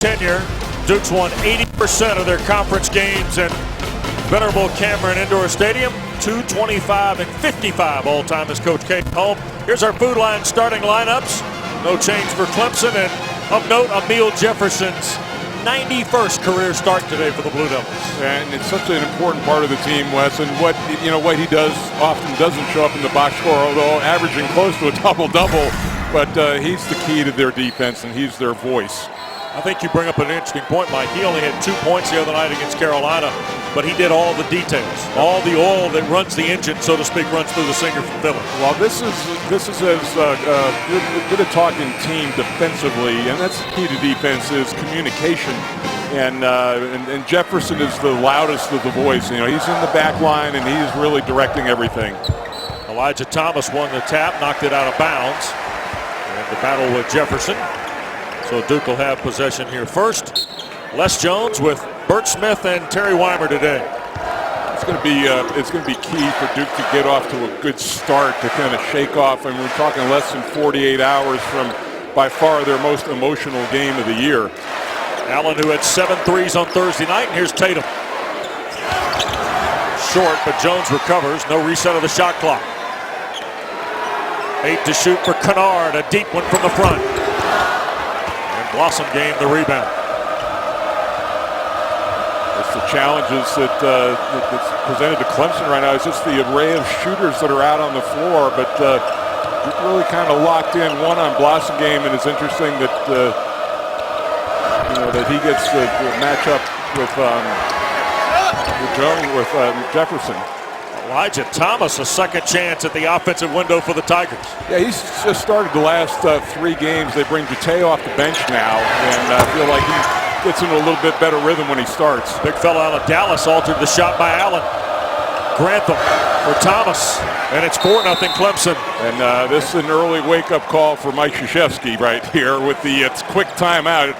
tenure, Duke's won 80% of their conference games in venerable Cameron Indoor Stadium. 225-55 all-time as Coach K home. Here's our Food Line starting lineups. No change for Clemson, and of note, Emil Jefferson's 91st career start today for the Blue Devils. And it's such an important part of the team, Wes. And what he does often doesn't show up in the box score, although averaging close to a double-double. But he's the key to their defense, and he's their voice. I think you bring up an interesting point, Mike. He only had 2 points the other night against Carolina, but he did all the details. All the oil that runs the engine, so to speak, runs through the singer from Philly. Well, this is as good a talking team defensively, and that's the key to defense is communication. And Jefferson is the loudest of the voice. He's in the back line, and he's really directing everything. Elijah Thomas won the tap, knocked it out of bounds. And the battle with Jefferson. So Duke will have possession here first. Les Jones with Bert Smith and Terry Weimer today. It's going to be key for Duke to get off to a good start to kind of shake off. And we're talking less than 48 hours from by far their most emotional game of the year. Allen, who had 7 threes on Thursday night, and here's Tatum. Short, but Jones recovers. No reset of the shot clock. 8 to shoot for Kennard, a deep one from the front. Blossom gained the rebound. It's the challenges that's presented to Clemson right now. It's just the array of shooters that are out on the floor, but really kind of locked in one on Blossom game, and it's interesting that that he gets the matchup with Jefferson. Elijah Thomas, a second chance at the offensive window for the Tigers. Yeah, he's just started the last 3 games. They bring Jete off the bench now, and I feel like he gets into a little bit better rhythm when he starts. Big fella out of Dallas altered the shot by Allen. Grantham for Thomas, and it's 4-0 Clemson. And this is an early wake-up call for Mike Krzyzewski right here with the quick timeout.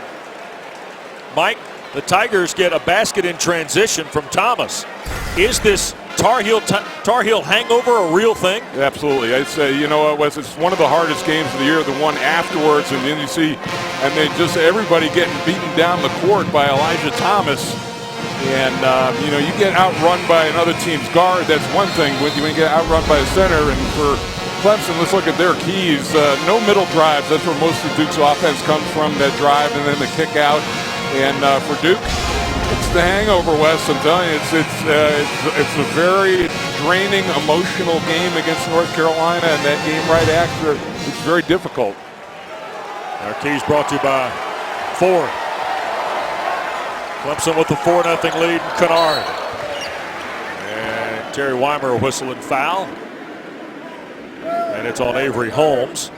Mike, the Tigers get a basket in transition from Thomas. Is this Tar Heel hangover a real thing? Absolutely. I'd say, Wes, it's one of the hardest games of the year, the one afterwards, and then you see, and then just everybody getting beaten down the court by Elijah Thomas. And, you get outrun by another team's guard, that's one thing. When you get outrun by a center, and for Clemson, let's look at their keys. No middle drives, that's where most of Duke's offense comes from, that drive and then the kick out. And for Duke, it's the hangover, Wes. I'm telling you, it's a very draining, emotional game against North Carolina, and that game right after, it's very difficult. Our keys brought to you by Ford. Clemson with the 4-0 lead, Kennard. And Terry Weimer whistling foul. And it's on Avery Holmes.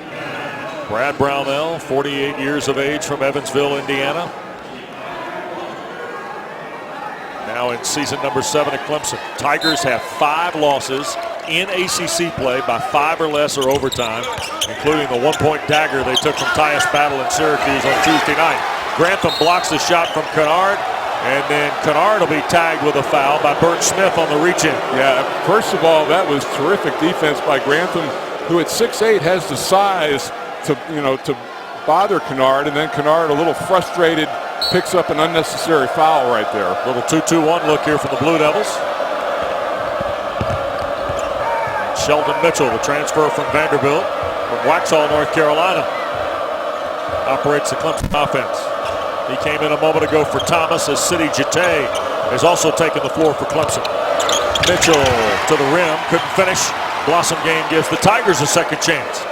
Brad Brownell, 48 years of age from Evansville, Indiana. Now in season number 7 at Clemson. Tigers have 5 losses in ACC play by 5 or less or overtime, including the 1-point dagger they took from Tyus Battle in Syracuse on Tuesday night. Grantham blocks the shot from Kennard, and then Kennard will be tagged with a foul by Bert Smith on the reach-in. Yeah, first of all, that was terrific defense by Grantham, who at 6'8" has the size to bother Kennard, and then Kennard, a little frustrated, picks up an unnecessary foul right there. Little 2-2-1 look here for the Blue Devils. And Sheldon Mitchell, the transfer from Vanderbilt, from Waxhaw, North Carolina, operates the Clemson offense. He came in a moment ago for Thomas, as Sidi Jete has also taken the floor for Clemson. Mitchell to the rim, couldn't finish. Blossom game gives the Tigers a second chance.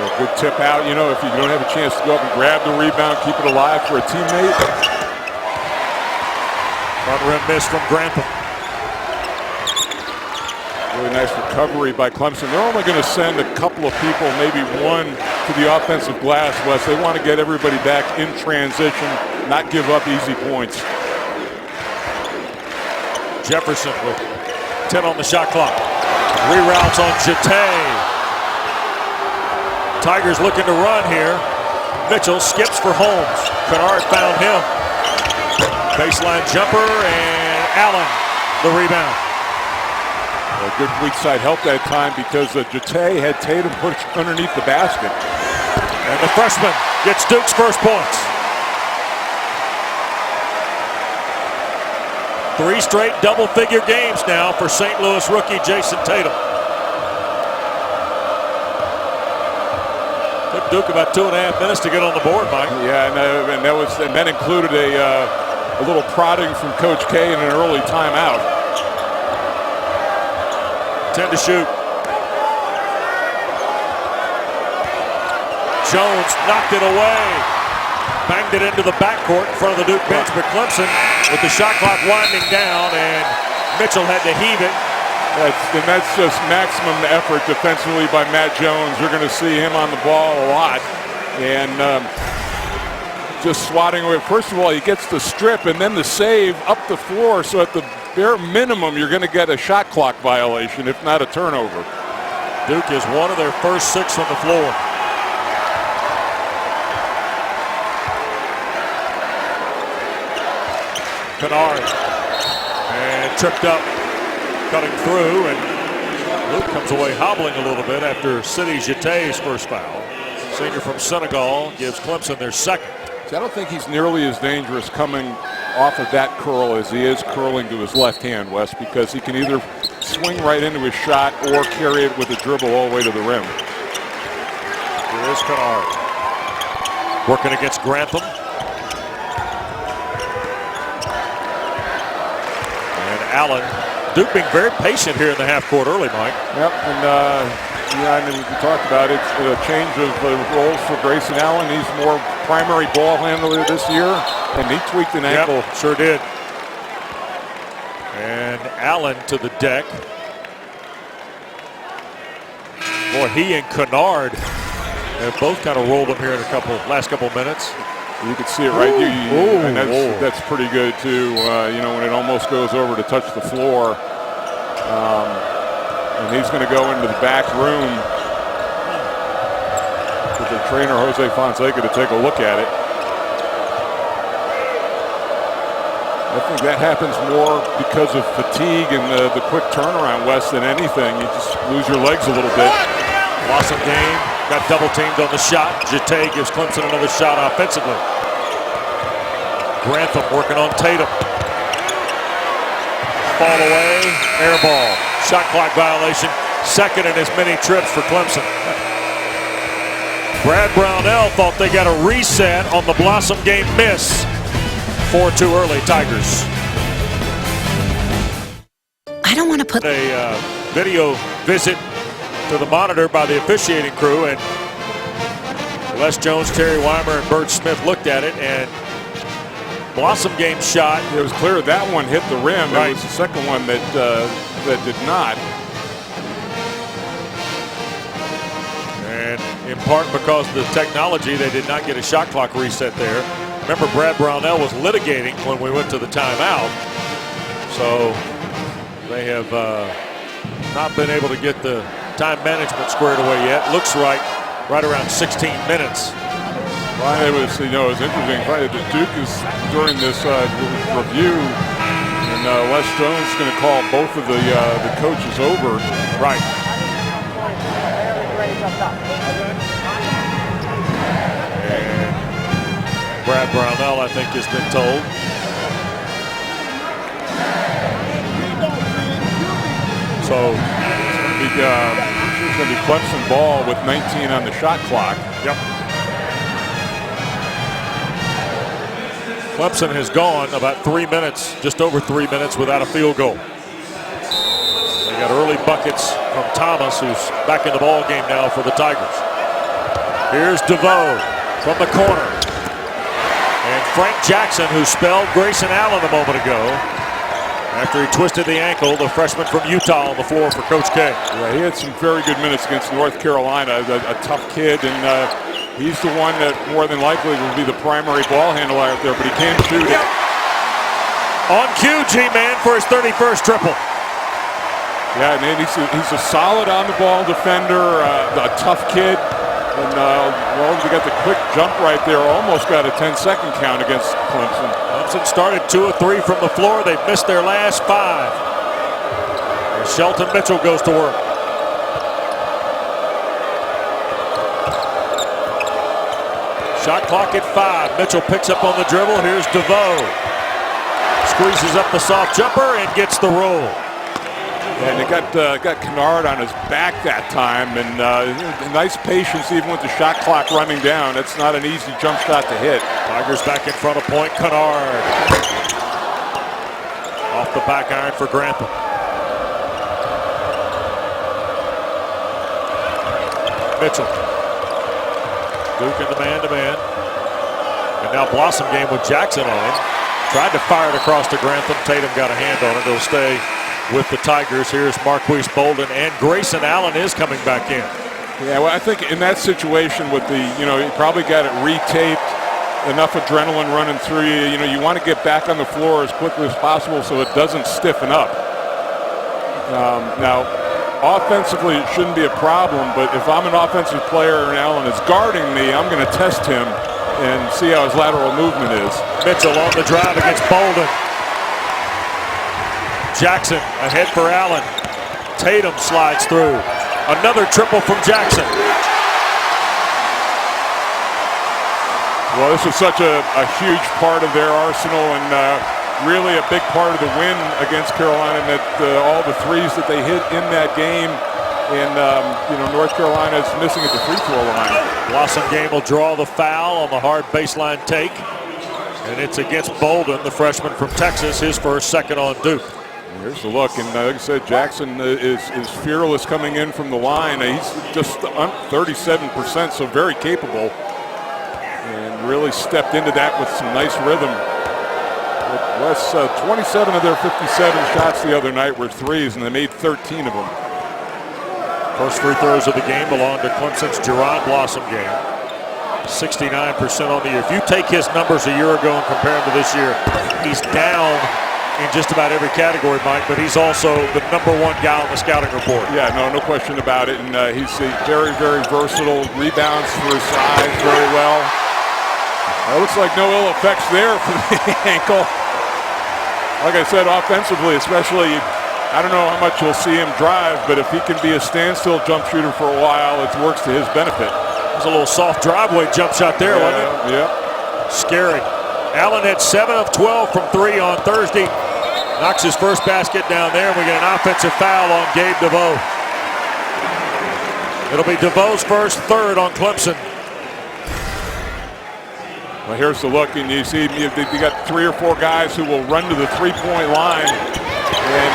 A good tip out, if you don't have a chance to go up and grab the rebound, keep it alive for a teammate. Front rim miss from Grantham. Really nice recovery by Clemson. They're only going to send a couple of people, maybe one, to the offensive glass, Wes. They want to get everybody back in transition, not give up easy points. Jefferson with 10 on the shot clock. Reroutes on Jete. Tigers looking to run here. Mitchell skips for Holmes. Kennard found him. Baseline jumper, and Allen the rebound. A good weak side help that time because Jete had Tatum put underneath the basket. And the freshman gets Duke's first points. 3 straight double-figure games now for St. Louis rookie Jason Tatum. Took Duke about 2.5 minutes to get on the board, Mike. Yeah, and that included a little prodding from Coach K in an early timeout. 10 to shoot. Jones knocked it away. Banged it into the backcourt in front of the Duke bench, but Clemson with the shot clock winding down, and Mitchell had to heave it. That's just maximum effort defensively by Matt Jones. You're going to see him on the ball a lot. And just swatting away. First of all, he gets the strip and then the save up the floor. So at the bare minimum, you're going to get a shot clock violation, if not a turnover. Duke is one of their first 6 on the floor. Kennard, and tripped up, cutting through, and Luke comes away hobbling a little bit after Sidi Jatay's first foul. Senior from Senegal gives Clemson their second. See, I don't think he's nearly as dangerous coming off of that curl as he is curling to his left hand, Wes, because he can either swing right into his shot or carry it with a dribble all the way to the rim. Here is Kennard working against Grantham. Allen. Duke being very patient here in the half court early, Mike. Yep, and I mean, we talked about it. It's a change of roles for Grayson Allen. He's more primary ball handler this year, and he tweaked an ankle. Yep, sure did. And Allen to the deck. Boy, he and Kennard have both kind of rolled them here in last couple minutes. You can see it right here, and that's pretty good too. When it almost goes over to touch the floor, and he's going to go into the back room with the trainer Jose Fonseca to take a look at it. I think that happens more because of fatigue and the quick turnaround, Wes, than anything. You just lose your legs a little bit. Awesome game. Got double teamed on the shot. Jatay gives Clemson another shot offensively. Grantham working on Tatum. Fall away, air ball. Shot clock violation. Second in as many trips for Clemson. Brad Brownell thought they got a reset on the Blossom game miss. 4 too early, Tigers. I don't want to put a video visit to the monitor by the officiating crew, and Les Jones, Terry Weimer, and Bert Smith looked at it, and Blossom game shot. It was clear that one hit the rim. Right. It was the second one that did not. And in part because of the technology, they did not get a shot clock reset there. Remember, Brad Brownell was litigating when we went to the timeout, so they have not been able to get the time management squared away yet. Looks right around 16 minutes. Well, it was interesting. The Duke is during this review, and Les Jones is going to call both of the coaches over. Right. And Brad Brownell, I think, has been told. So it's going to be Clemson ball with 19 on the shot clock. Yep. Clemson has gone about 3 minutes, just over 3 minutes without a field goal. They got early buckets from Thomas, who's back in the ball game now for the Tigers. Here's DeVoe from the corner. And Frank Jackson, who spelled Grayson Allen a moment ago, after he twisted the ankle, the freshman from Utah on the floor for Coach K. Yeah, he had some very good minutes against North Carolina, a tough kid, and he's the one that more than likely will be the primary ball handler out there, but he can't shoot it. On cue, G-Man, for his 31st triple. Yeah, and he's a solid on-the-ball defender, a tough kid. And, we got the quick jump right there. Almost got a 10-second count against Clemson. Clemson started 2 of 3 from the floor. They've missed their last 5. And Shelton Mitchell goes to work. Shot clock at 5. Mitchell picks up on the dribble. Here's DeVoe. Squeezes up the soft jumper and gets the roll. And they got Kennard on his back that time, and nice patience even with the shot clock running down. It's not an easy jump shot to hit. Tigers back in front of point. Kennard off the back iron for Grantham. Mitchell. Duke in the man-to-man. And now Blossom game with Jackson on him. Tried to fire it across to Grantham. Tatum got a hand on it. It'll stay with the Tigers. Here's Marquise Bolden, and Grayson Allen is coming back in. Yeah, well, I think in that situation with the, you probably got it retaped, enough adrenaline running through you. You want to get back on the floor as quickly as possible so it doesn't stiffen up. Now, offensively, it shouldn't be a problem, but if I'm an offensive player and Allen is guarding me, I'm going to test him and see how his lateral movement is. Mitchell on the drive against Bolden. Jackson ahead for Allen. Tatum slides through. Another triple from Jackson. Well, this is such a huge part of their arsenal, and really a big part of the win against Carolina, that all the threes that they hit in that game, and North Carolina is missing at the free throw line. Blossom game will draw the foul on the hard baseline take, and it's against Bolden, the freshman from Texas, his first, second on Duke. Here's the look, and like I said, Jackson is fearless coming in from the line. He's just 37%, so very capable, and really stepped into that with some nice rhythm. West, 27 of their 57 shots the other night were threes, and they made 13 of them. First free throws of the game belong to Clemson's Jerron Blossom game. 69% on the year. If you take his numbers a year ago and compare them to this year, he's down in just about every category, Mike, but he's also the #1 guy on the scouting report. Yeah, no question about it. And he's very, very versatile, rebounds for his size very well. It looks like no ill effects there for the ankle. Like I said, offensively, especially, I don't know how much you'll see him drive, but if he can be a standstill jump shooter for a while, it works to his benefit. There's a little soft driveway jump shot there, wasn't it? Yeah. Scary. Allen had 7 of 12 from 3 on Thursday. Knocks his first basket down there, and we get an offensive foul on Gabe DeVoe. It'll be DeVoe's first, third on Clemson. Well, here's the look, and you see you got 3 or 4 guys who will run to the three-point line, and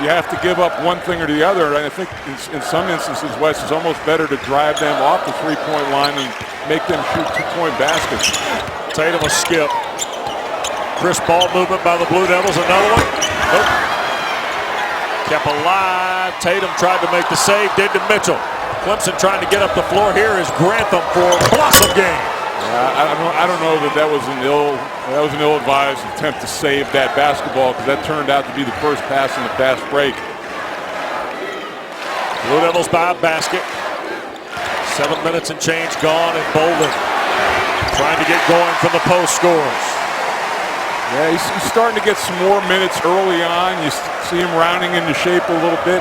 you have to give up one thing or the other. And I think in some instances, Wes, it's almost better to drive them off the three-point line and make them shoot two-point baskets. Tatum a skip. Crisp ball movement by the Blue Devils. Another one. Nope. Kept alive. Tatum tried to make the save. Did to Mitchell. Clemson trying to get up the floor. Here is Grantham for Blossom game. I don't know that was an ill-advised attempt to save that basketball, because that turned out to be the first pass in the fast break. Blue Devils by a basket. 7 minutes and change gone, and Bolden trying to get going from the post scores. Yeah, he's starting to get some more minutes early on. You see him rounding into shape a little bit.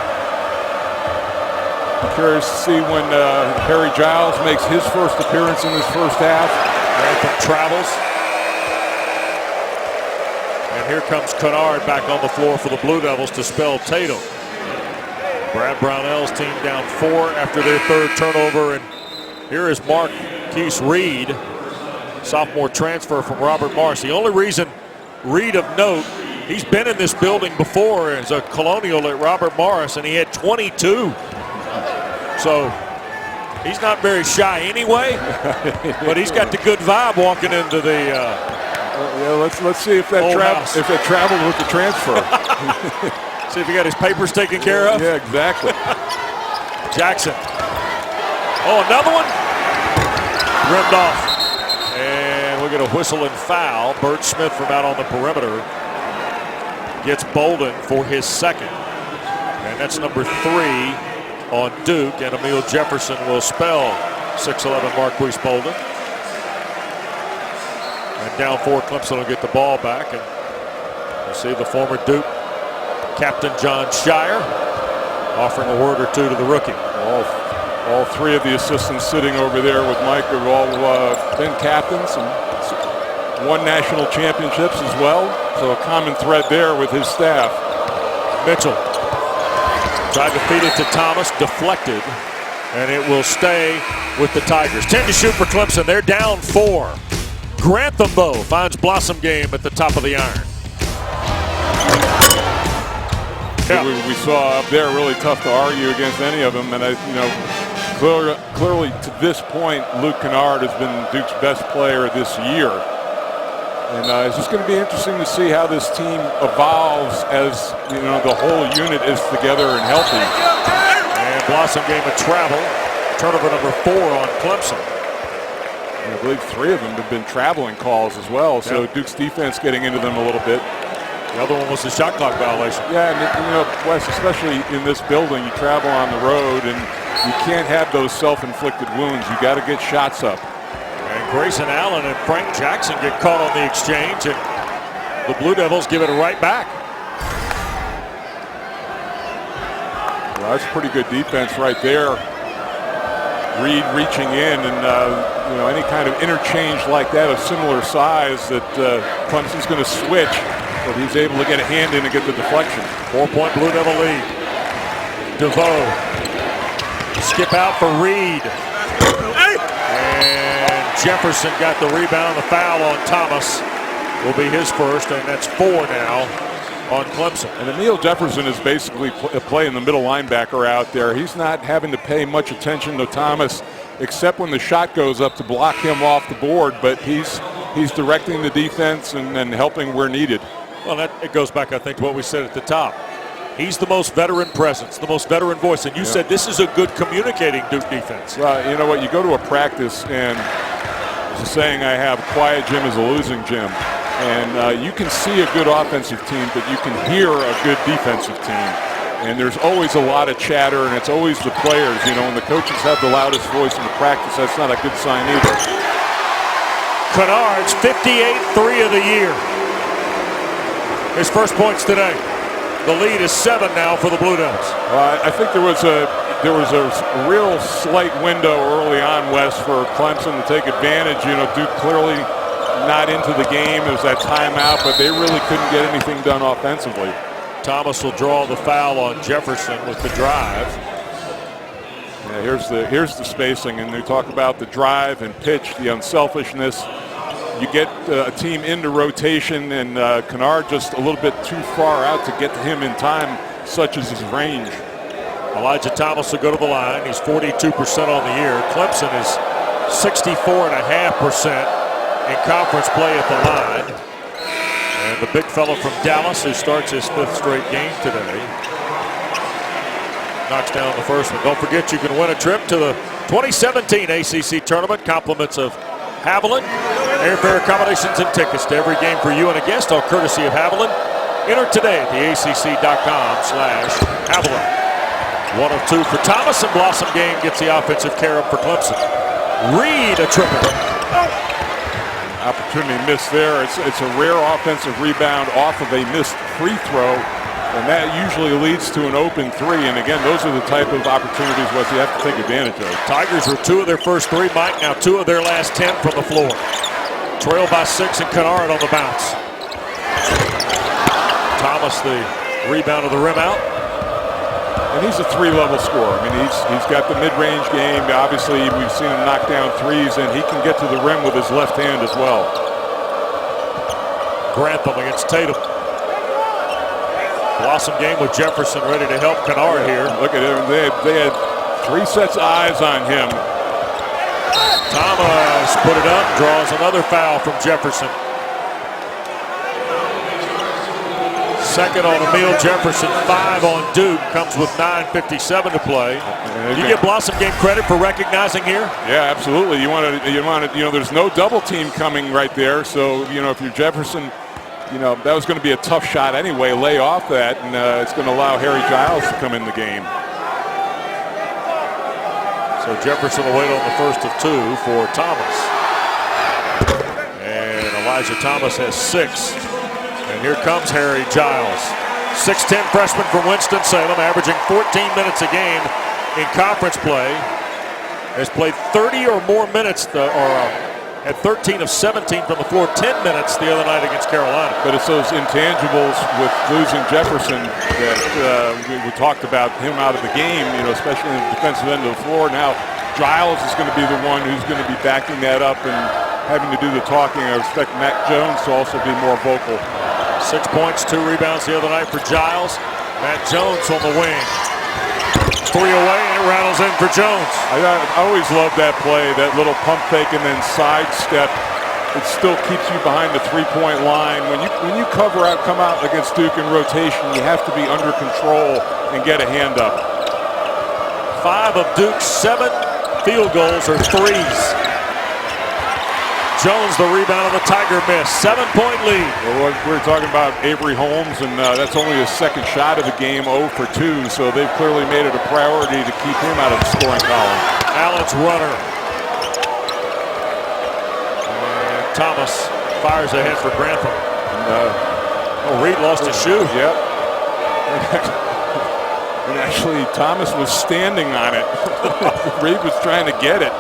I'm curious to see when Harry Giles makes his first appearance in this first half. Grantham travels. And here comes Kennard back on the floor for the Blue Devils to spell Tatum. Brad Brownell's team down 4 after their third turnover. And here is Marquise Reed, sophomore transfer from Robert Morris. The only reason Reed of note, he's been in this building before as a Colonial at Robert Morris, and he had 22. So he's not very shy anyway, but he's got the good vibe walking into the. Yeah, let's see if that traveled with the transfer. See if he got his papers taken care of. Yeah, exactly. Jackson. Oh, another one. Rimmed off. And we'll get a whistle and foul. Bert Smith from out on the perimeter gets Bolden for his second. And that's number 3 on Duke. And Emil Jefferson will spell 6'11" Marquise Bolden. And down 4, Clemson will get the ball back. And you see the former Duke captain John Shire offering a word or two to the rookie. All 3 of the assistants sitting over there with Mike have all been captains, and won national championships as well. So a common thread there with his staff. Mitchell tried to feed it to Thomas, deflected, and it will stay with the Tigers. 10 to shoot for Clemson. They're down 4. Grantham, though, finds Blossom Game at the top of the iron. Yeah. We saw up there, really tough to argue against any of them. And, clearly to this point, Luke Kennard has been Duke's best player this year. And it's just going to be interesting to see how this team evolves as, the whole unit is together and healthy. And Blossom Game of travel. Turnover number 4 on Clemson. I believe 3 of them have been traveling calls as well. So Duke's defense getting into them a little bit. The other one was the shot clock violation. Yeah, and Wes, especially in this building, you travel on the road and you can't have those self-inflicted wounds. You got to get shots up. And Grayson Allen and Frank Jackson get caught on the exchange, and the Blue Devils give it right back. Well, that's pretty good defense right there. Reed reaching in, and any kind of interchange like that of similar size that Clemson's going to switch, but he's able to get a hand in and get the deflection. 4-point Blue Devil lead. DeVoe. Skip out for Reed. And Jefferson got the rebound. The foul on Thomas will be his first, and that's 4 now on Clemson. And Emil Jefferson is basically playing the middle linebacker out there. He's not having to pay much attention to Thomas, except when the shot goes up to block him off the board, but he's directing the defense and helping where needed. Well, it goes back, I think, to what we said at the top. He's the most veteran presence, the most veteran voice, and you said this is a good communicating Duke defense. Well, you know what? You go to a practice, and there's a saying I have, quiet gym is a losing gym. And you can see a good offensive team, but you can hear a good defensive team. And there's always a lot of chatter, and it's always the players. When the coaches have the loudest voice in the practice, that's not a good sign either. Kennard's 58-3 of the year. His first points today. The lead is 7 now for the Blue Devils. I think there was a real slight window early on, Wes, for Clemson to take advantage. Duke clearly not into the game. It was that timeout, but they really couldn't get anything done offensively. Thomas will draw the foul on Jefferson with the drive. Yeah, here's the spacing, and they talk about the drive and pitch, the unselfishness. You get a team into rotation, and Kennard just a little bit too far out to get to him in time, such as his range. Elijah Thomas will go to the line. He's 42% on the year. Clemson is 64.5% in conference play at the line. And the big fellow from Dallas, who starts his 5th straight game today, knocks down the first one. Don't forget, you can win a trip to the 2017 ACC tournament. Compliments of Haviland. Airfare accommodations and tickets to every game for you and a guest, all courtesy of Haviland. Enter today at theacc.com/Haviland. 1 of 2 for Thomas, and Blossom Game gets the offensive carob for Clemson. Reed a triple. Opportunity missed there. It's a rare offensive rebound off of a missed free throw, and that usually leads to an open 3. And again, those are the type of opportunities what you have to take advantage of. Tigers were 2 of their first 3, Mike. Now 2 of their last 10 from the floor. Trail by 6, and Kennard on the bounce. Thomas the rebound of the rim out. And he's a 3-level scorer. I mean, he's got the mid-range game. Obviously, we've seen him knock down 3s, and he can get to the rim with his left hand as well. Grantham against Tatum. Blossom Game with Jefferson ready to help Kennard here. Look at him. They had 3 sets of eyes on him. Thomas put it up, draws another foul from Jefferson. Second on Emil Jefferson, 5 on Duke, comes with 9:57 to play. Do you give Blossom Game credit for recognizing here? Yeah, absolutely. You want to, there's no double team coming right there. So, if you're Jefferson, that was going to be a tough shot anyway. Lay off that, and it's going to allow Harry Giles to come in the game. So Jefferson will wait on the first of 2 for Thomas. And Elijah Thomas has 6. And here comes Harry Giles. 6'10" freshman from Winston-Salem, averaging 14 minutes a game in conference play. Has played 30 or more minutes, or At 13 of 17 from the floor, 10 minutes the other night against Carolina. But it's those intangibles with losing Jefferson that we talked about him out of the game, especially in the defensive end of the floor. Now Giles is going to be the one who's going to be backing that up and having to do the talking. I expect Mac Jones to also be more vocal. 6 points, 2 rebounds the other night for Giles. Matt Jones on the wing. 3 away, and it rattles in for Jones. I always love that play, that little pump fake and then sidestep. It still keeps you behind the three-point line. When you come out against Duke in rotation, you have to be under control and get a hand up. 5 of Duke's 7 field goals are threes. Jones, the rebound of the Tiger miss. 7-point lead. Well, we're talking about Avery Holmes, and that's only his second shot of the game, 0 for 2. So they've clearly made it a priority to keep him out of the scoring column. Allen's runner. And Thomas fires ahead for Grantham. Reed lost his shoe. Yep. And actually, Thomas was standing on it. Reed was trying to get it.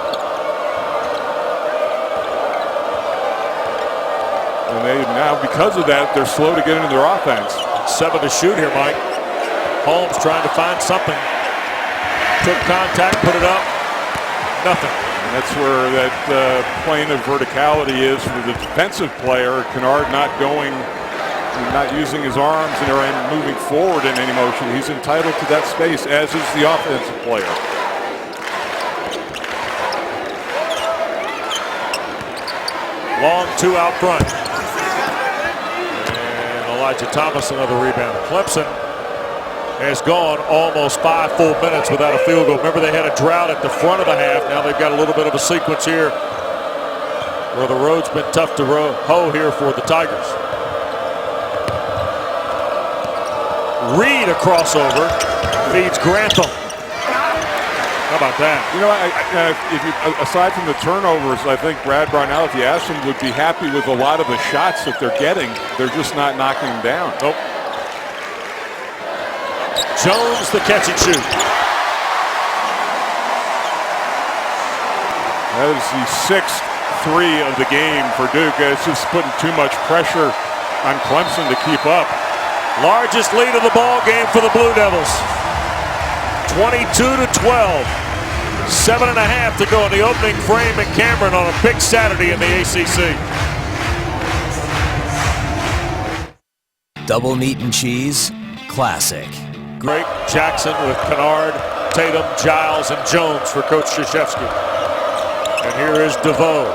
And now, because of that, they're slow to get into their offense. 7 to shoot here, Mike. Holmes trying to find something. Took contact, put it up. Nothing. And that's where that plane of verticality is for the defensive player. Kennard not using his arms and moving forward in any motion. He's entitled to that space, as is the offensive player. Long 2 out front. Elijah Thomas, another rebound. Clemson has gone almost 5 full minutes without a field goal. Remember, they had a drought at the front of the half. Now they've got a little bit of a sequence here where the road's been tough to hoe here for the Tigers. Reed, a crossover, feeds Grantham. How about that? Aside from the turnovers, I think Brad Brownell, if you ask him, would be happy with a lot of the shots that they're getting. They're just not knocking them down. Nope. Jones, the catch and shoot. That is the 6th 3 of the game for Duke. It's just putting too much pressure on Clemson to keep up. Largest lead of the ball game for the Blue Devils. 22-12. 7.5 to go in the opening frame at Cameron on a big Saturday in the ACC. Double meat and cheese, classic. Great Jackson with Kennard, Tatum, Giles, and Jones for Coach Krzyzewski. And here is DeVoe.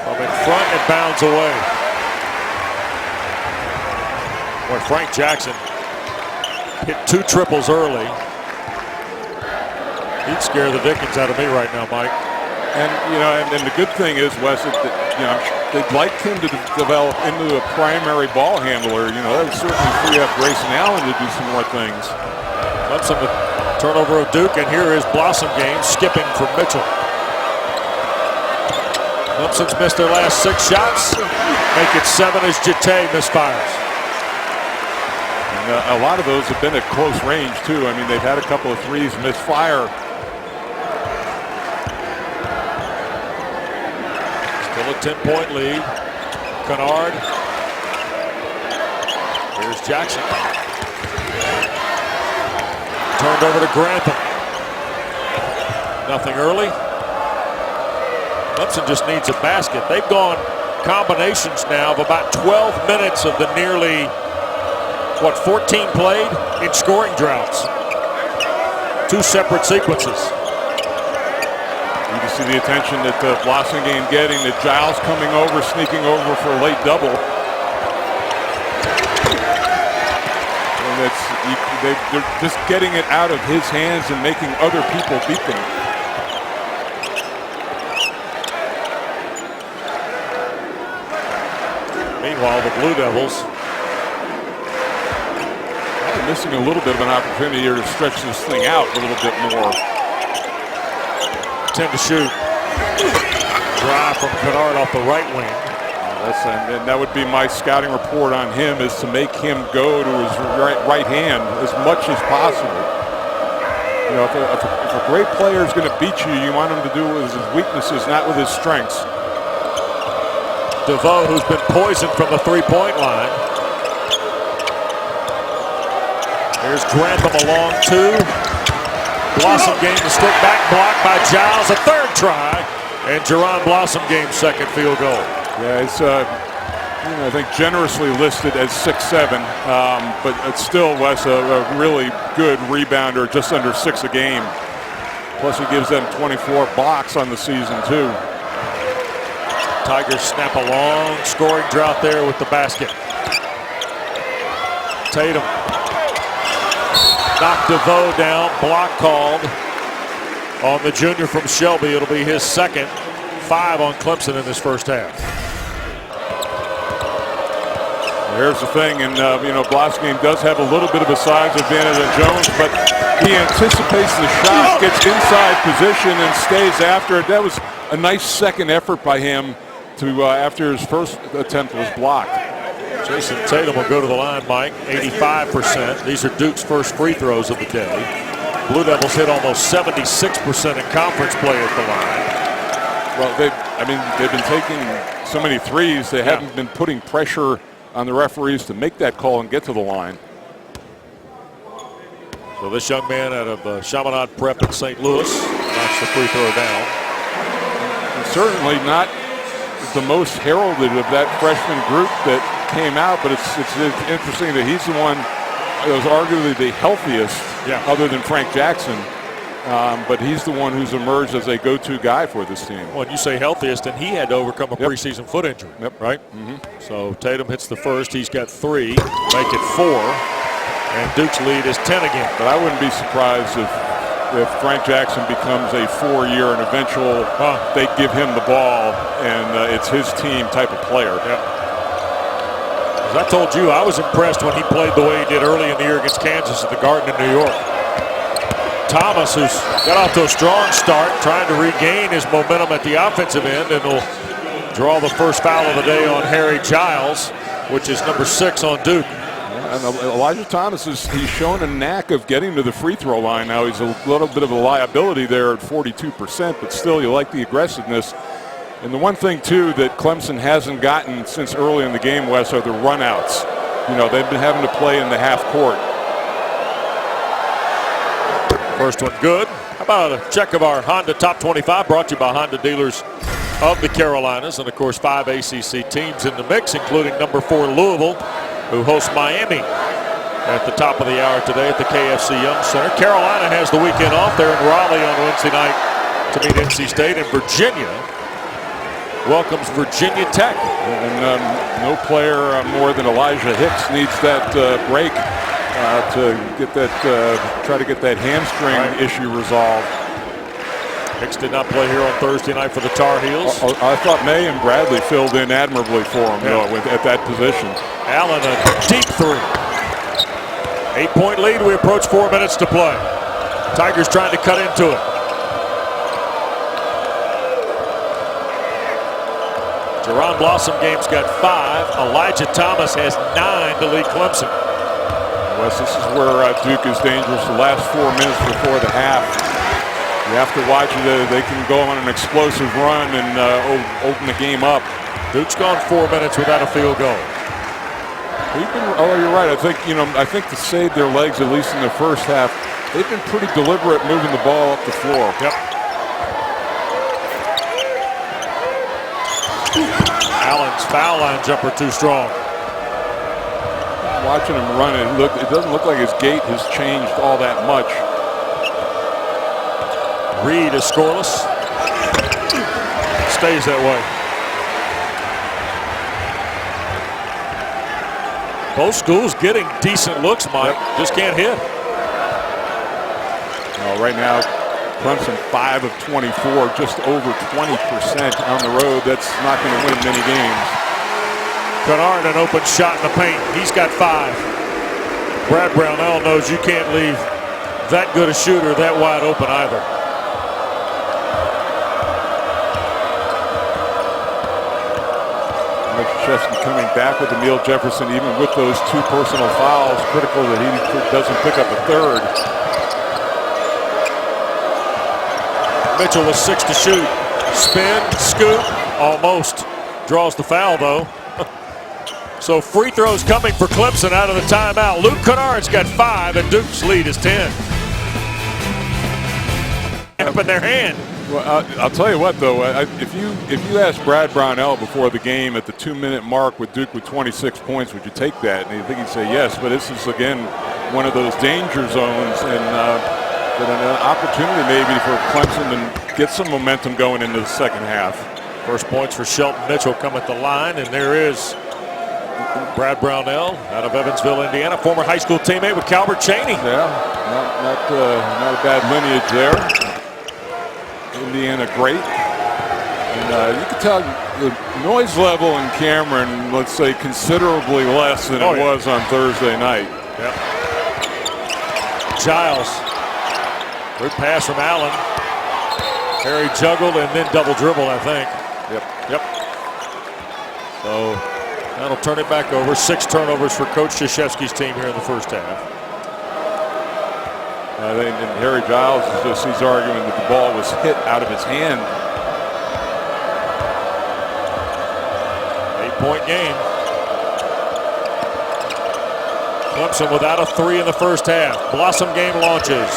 From in front, it bounds away. Boy, Frank Jackson hit 2 triples early. He'd scare the dickens out of me right now, Mike. And and the good thing is, Wes, they'd like him to develop into a primary ball handler. That would certainly free up Grayson Allen to do some more things. Clemson, the turnover of Duke, and here is Blossom game skipping from Mitchell. Clemson's missed their last 6 shots. Make it 7 as Jete misfires. And a lot of those have been at close range, too. I mean, they've had a couple of threes misfire. Still a 10-point lead. Kennard. Here's Jackson. Turned over to Grantham. Nothing early. Clemson just needs a basket. They've gone combinations now of about 12 minutes of the nearly, 14 played in scoring droughts. 2 separate sequences. You can see the attention that Blossom game getting, that Giles coming over, sneaking over for a late double. And they're just getting it out of his hands and making other people beat them. Meanwhile, the Blue Devils missing a little bit of an opportunity here to stretch this thing out a little bit more. 10 to shoot. Drive from Kennard off the right wing. And that would be my scouting report on him, is to make him go to his right hand as much as possible. You know, if a great player is going to beat you, you want him to do it with his weaknesses, not with his strengths. DeVoe, who's been poisoned from the three-point line. Here's Grantham along two. Blossom gains the stick back, blocked by Giles. A third try, and Jerron Blossom gains second field goal. Yeah, it's I think generously listed as 6'7", but it's still Wes a really good rebounder, just under 6 a game. Plus he gives them 24 blocks on the season too. Tigers snap a long scoring drought there with the basket. Tatum knocked DeVoe down, block called on the junior from Shelby. It'll be his second, 5 on Clemson in this first half. Here's the thing, and Blossom does have a little bit of a size advantage on Jones, but he anticipates the shot, gets inside position, and stays after it. That was a nice second effort by him to after his first attempt was blocked. Jason Tatum will go to the line, Mike, 85%. These are Duke's first free throws of the day. Blue Devils hit almost 76% in conference play at the line. Well, they've been taking so many threes, they haven't been putting pressure on the referees to make that call and get to the line. So this young man out of Chaminade Prep in St. Louis knocks the free throw down. And certainly not the most heralded of that freshman group that came out, but it's interesting that he's the one that was arguably the healthiest, other than Frank Jackson. But he's the one who's emerged as a go-to guy for this team. When you say healthiest, and he had to overcome a preseason foot injury, right? So Tatum hits the first. He's got 3, make it 4, and Duke's lead is 10 again. But I wouldn't be surprised if Frank Jackson becomes a 4-year and eventual they give him the ball and it's his team type of player. As I told you, I was impressed when he played the way he did early in the year against Kansas at the Garden in New York. Thomas, who's got off to a strong start, trying to regain his momentum at the offensive end, and will draw the first foul of the day on Harry Giles, which is number 6 on Duke. And Elijah Thomas he's shown a knack of getting to the free throw line now. He's a little bit of a liability there at 42%, but still you like the aggressiveness. And the one thing too that Clemson hasn't gotten since early in the game, Wes, are the runouts. You know, they've been having to play in the half court. First one good. How about a check of our Honda Top 25, brought to you by Honda dealers of the Carolinas, and of course 5 ACC teams in the mix, including number 4 Louisville, who hosts Miami at the top of the hour today at the KFC Young Center. Carolina has the weekend off there in Raleigh on Wednesday night to meet NC State, and Virginia welcomes Virginia Tech. And no player more than Elijah Hicks needs that break to get that, try to get that hamstring issue resolved. Hicks did not play here on Thursday night for the Tar Heels. I thought May and Bradley filled in admirably for him at that position. Allen, a deep 3. 8-point lead. We approach 4 minutes to play. Tigers trying to cut into it. Jerron Blossom game's got 5. Elijah Thomas has 9 to lead Clemson. Wes, this is where Duke is dangerous. The last 4 minutes before the half, you have to watch it. They can go on an explosive run and open the game up. Duke's gone 4 minutes without a field goal. You're right. I think to save their legs, at least in the first half, they've been pretty deliberate moving the ball up the floor. Allen's foul line jumper too strong. Watching him run, it doesn't look like his gait has changed all that much. Reed is scoreless. Stays that way. Both schools getting decent looks, Mike. Just can't hit. Right now, Clemson 5 of 24, just over 20% on the road. That's not going to win many games. Kennard, an open shot in the paint. He's got 5. Brad Brownell knows you can't leave that good a shooter that wide open either. Chesney coming back with Emil Jefferson, even with those 2 personal fouls. Critical that he doesn't pick up a third. Mitchell with 6 to shoot. Spin, scoop, almost. Draws the foul, though. So free throws coming for Clemson out of the timeout. Luke Kennard's got 5, and Duke's lead is 10. Up in their hand. Well, I'll tell you what, though, if you asked Brad Brownell before the game at the 2-minute mark with Duke with 26 points, would you take that? And I think he'd say yes. But this is again one of those danger zones, and an opportunity maybe for Clemson to get some momentum going into the second half. First points for Shelton Mitchell come at the line, and there is Brad Brownell out of Evansville, Indiana, former high school teammate with Calbert Chaney. Yeah, not a bad lineage there. Indiana great. And you can tell the noise level in Cameron, let's say, considerably less than it was on Thursday night. Yep. Giles. Good pass from Allen. Harry juggled and then double dribble, I think. Yep. So that'll turn it back over. 6 turnovers for Coach Krzyzewski's team here in the first half. And Harry Giles he's arguing that the ball was hit out of his hand. 8-point game. Clemson without a 3 in the first half. Blossom game launches.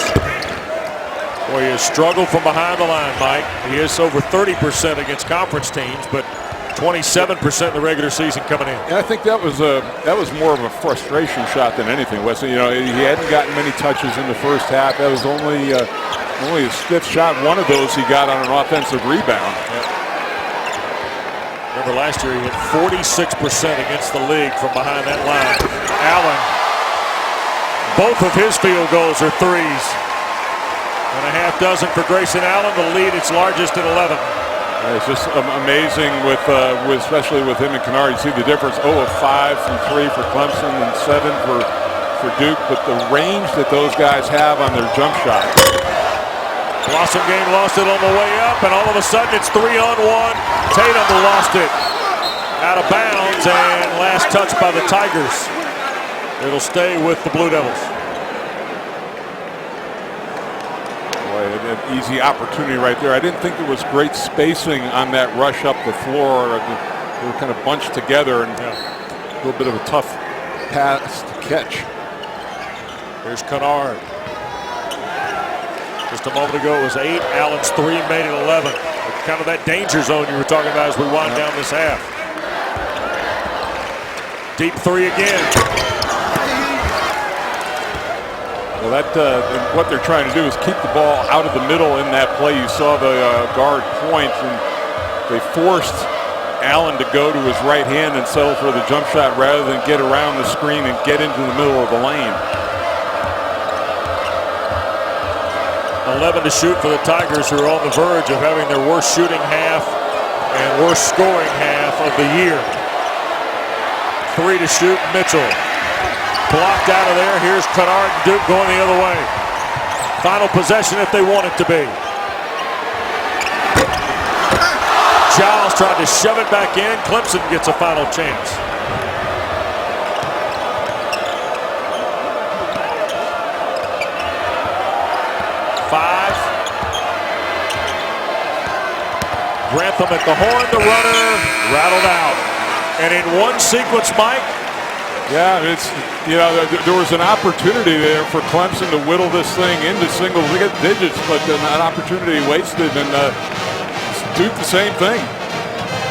Boy, he has struggled from behind the line, Mike. He is over 30% against conference teams, but 27% in the regular season coming in. And I think that was more of a frustration shot than anything, Wesley. You know, he hadn't gotten many touches in the first half. That was only his 5th shot. One of those he got on an offensive rebound. Yep. Remember last year he hit 46% against the league from behind that line. Allen, both of his field goals are threes. And a half dozen for Grayson Allen. The lead its largest at 11. It's just amazing especially with him and Kennard. You see the difference. 0 of 5 from 3 for Clemson and 7 for Duke. But the range that those guys have on their jump shot. Blossom game lost it on the way up, and all of a sudden it's 3-on-1. Tatum lost it out of bounds, and last touch by the Tigers. It'll stay with the Blue Devils. An easy opportunity right there. I didn't think there was great spacing on that rush up the floor. They were kind of bunched together and a little bit of a tough pass to catch. Here's Kennard. Just a moment ago it was 8. Allen's 3 made it 11. Kind of that danger zone you were talking about as we wind down this half. Deep 3 again. Well, what they're trying to do is keep the ball out of the middle in that play. You saw the guard point, and they forced Allen to go to his right hand and settle for the jump shot rather than get around the screen and get into the middle of the lane. 11 to shoot for the Tigers, who are on the verge of having their worst shooting half and worst scoring half of the year. 3 to shoot, Mitchell. Blocked out of there. Here's Kennard and Duke going the other way. Final possession if they want it to be. Giles tried to shove it back in. Clemson gets a final chance. Five. Grantham at the horn. The runner rattled out. And in one sequence, Mike. Yeah, there was an opportunity there for Clemson to whittle this thing into single digits, but an opportunity wasted, and Duke the same thing.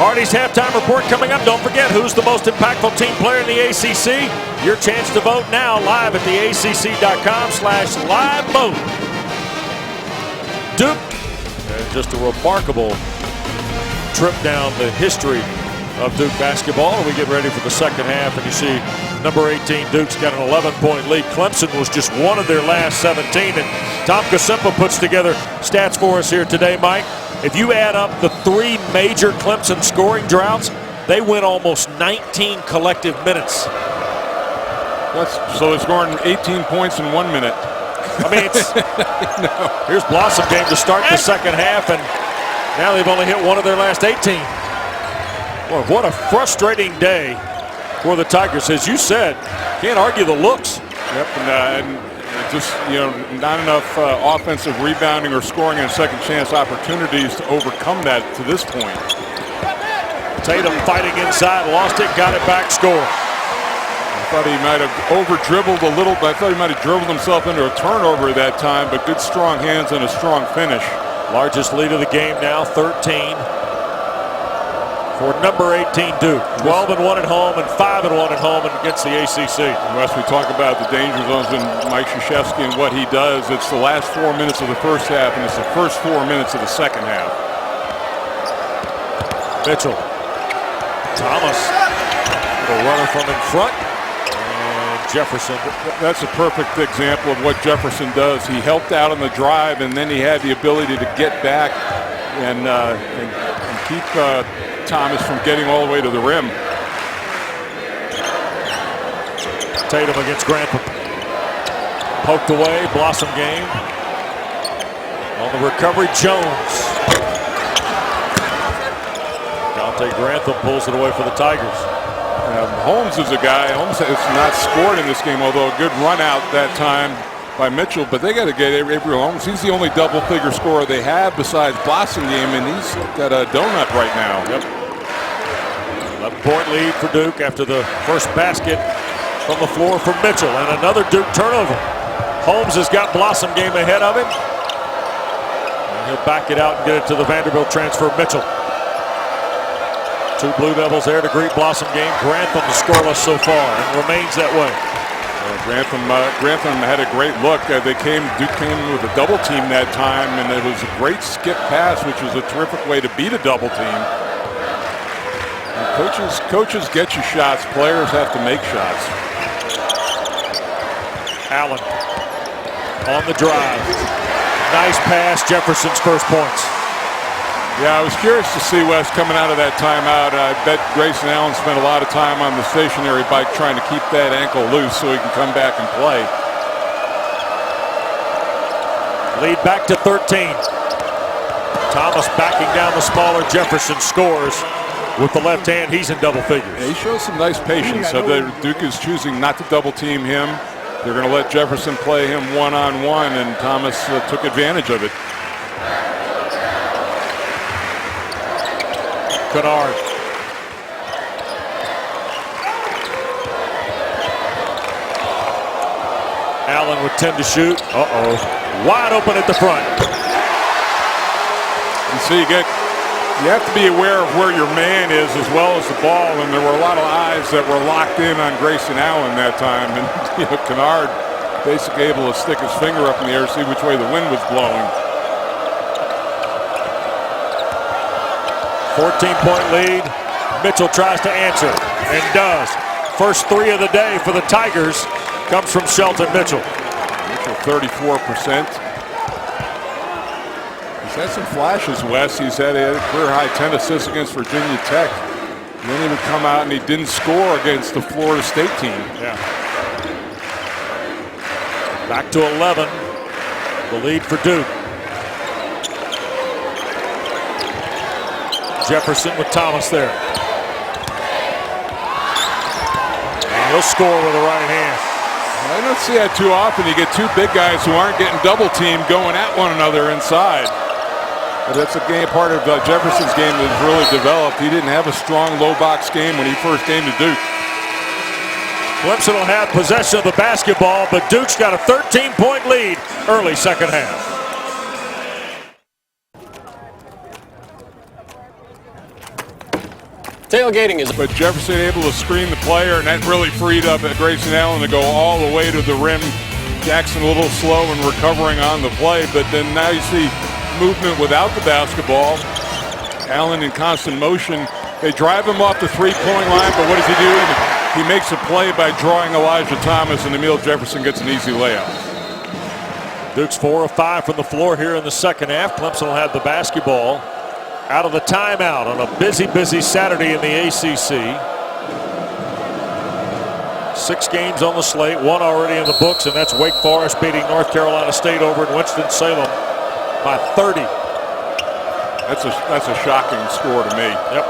Hardy's halftime report coming up. Don't forget, who's the most impactful team player in the ACC? Your chance to vote now live at theacc.com/live vote. Duke, and just a remarkable trip down the history of Duke basketball. We get ready for the second half, and you see number 18 Duke's got an 11-point lead. Clemson was just one of their last 17, and Tom Kasimpa puts together stats for us here today, Mike. If you add up the 3 major Clemson scoring droughts, they win almost 19 collective minutes. So they're scoring 18 points in 1 minute. I mean, here's Blossom game to start the second half, and now they've only hit one of their last 18. Boy, what a frustrating day for the Tigers. As you said, can't argue the looks. Yep, and just, not enough offensive rebounding or scoring and second chance opportunities to overcome that to this point. Tatum fighting inside, lost it, got it back, score. I thought he might have over-dribbled a little, but I thought he might have dribbled himself into a turnover that time, but good strong hands and a strong finish. Largest lead of the game now, 13. For number 18 Duke, 12-1 at home and 5-1 at home against the ACC. Wes, we talk about the danger zones and Mike Krzyzewski and what he does. It's the last 4 minutes of the first half, and it's the first 4 minutes of the second half. Mitchell, Thomas, the runner from in front, and Jefferson. That's a perfect example of what Jefferson does. He helped out on the drive, and then he had the ability to get back and keep Thomas from getting all the way to the rim. Tatum against Grantham. Poked away, Blossom game. On the recovery, Jones. Dante Grantham pulls it away for the Tigers. Holmes is a guy. Holmes has not scored in this game, although a good run out that time by Mitchell. But they got to get Avery Holmes. He's the only double-figure scorer they have besides Blossom game, and he's got a donut right now. Yep. 11-point lead for Duke after the first basket from the floor from Mitchell, and another Duke turnover. Holmes has got Blossom game ahead of him. And he'll back it out and get it to the Vanderbilt transfer, Mitchell. Two Blue Devils there to greet Blossom game. Grantham scoreless so far and remains that way. Grantham had a great look. Duke came with a double team that time, and it was a great skip pass, which was a terrific way to beat a double team. Coaches get you shots. Players have to make shots. Allen on the drive. Nice pass. Jefferson's first points. Yeah, I was curious to see Wes coming out of that timeout. I bet Grayson Allen spent a lot of time on the stationary bike trying to keep that ankle loose so he can come back and play. Lead back to 13. Thomas backing down the smaller Jefferson, scores with the left hand. He's in double figures. Yeah, he shows some nice patience. So Duke is choosing not to double team him. They're going to let Jefferson play him one-on-one, and Thomas took advantage of it. Kennard. Allen with 10 to shoot. Wide open at the front. You see, you have to be aware of where your man is as well as the ball, and there were a lot of eyes that were locked in on Grayson Allen that time, and Kennard basically able to stick his finger up in the air, see which way the wind was blowing. 14-point lead. Mitchell tries to answer and does. First three of the day for the Tigers comes from Shelton Mitchell. Mitchell 34%. He's had some flashes, Wes. He's had a career-high 10 assists against Virginia Tech. And then he would come out and he didn't score against the Florida State team. Yeah. Back to 11. The lead for Duke. Jefferson with Thomas there. And he'll score with the right hand. I don't see that too often. You get two big guys who aren't getting double teamed going at one another inside. But that's a game, part of Jefferson's game that's really developed. He didn't have a strong low box game when he first came to Duke. Clemson will have possession of the basketball, but Duke's got a 13-point lead early second half. Tailgating is. But Jefferson able to screen the player, and that really freed up Grayson Allen to go all the way to the rim. Jackson a little slow and recovering on the play, but then now you see movement without the basketball. Allen in constant motion. They drive him off the three-point line, but what does he do? He makes a play by drawing Elijah Thomas, and Emil Jefferson gets an easy layup. Duke's 4 of 5 from the floor here in the second half. Clemson will have the basketball out of the timeout on a busy Saturday in the ACC. 6 games on the slate, 1 already in the books, and that's Wake Forest beating North Carolina State over in Winston-Salem by 30. That's a shocking score to me. Yep.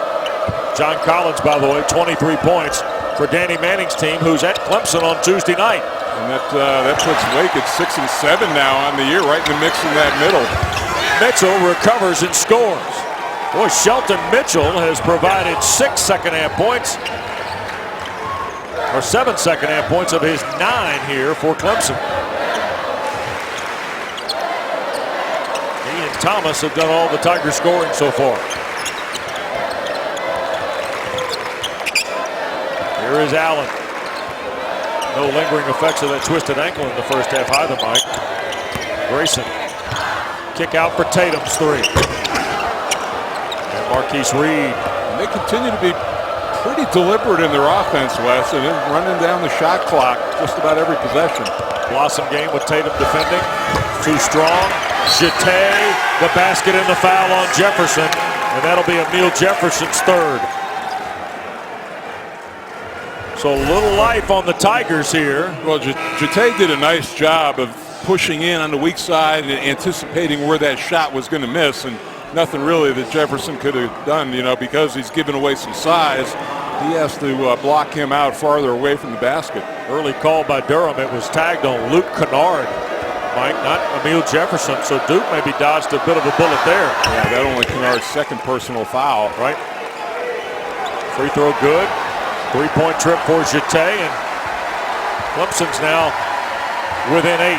John Collins, by the way, 23 points for Danny Manning's team, who's at Clemson on Tuesday night. And that puts Wake at 6 and 7 now on the year, right in the mix in that middle. Mitchell recovers and scores. Boy, Shelton Mitchell has provided 6 second-half points, or 7 second-half points of his 9 here for Clemson. He and Thomas have done all the Tiger scoring so far. Here is Allen. No lingering effects of that twisted ankle in the first half either, Mike. Grayson. Kick out for Tatum's 3. And Marquise Reed. And they continue to be pretty deliberate in their offense, Wes, and then running down the shot clock just about every possession. Blossom game with Tatum defending. Too strong. Jeté, the basket and the foul on Jefferson. And that'll be Emile Jefferson's 3rd. So a little life on the Tigers here. Well, Jeté did a nice job of pushing in on the weak side and anticipating where that shot was going to miss, and nothing really that Jefferson could have done, because he's given away some size. He has to block him out farther away from the basket. Early call by Durham. It was tagged on Luke Kennard, Mike, not Emile Jefferson. So Duke maybe dodged a bit of a bullet there. Yeah, that only Kennard's 2nd personal foul. Right. Free throw good. 3-point trip for Jeté, and Clemson's now within 8.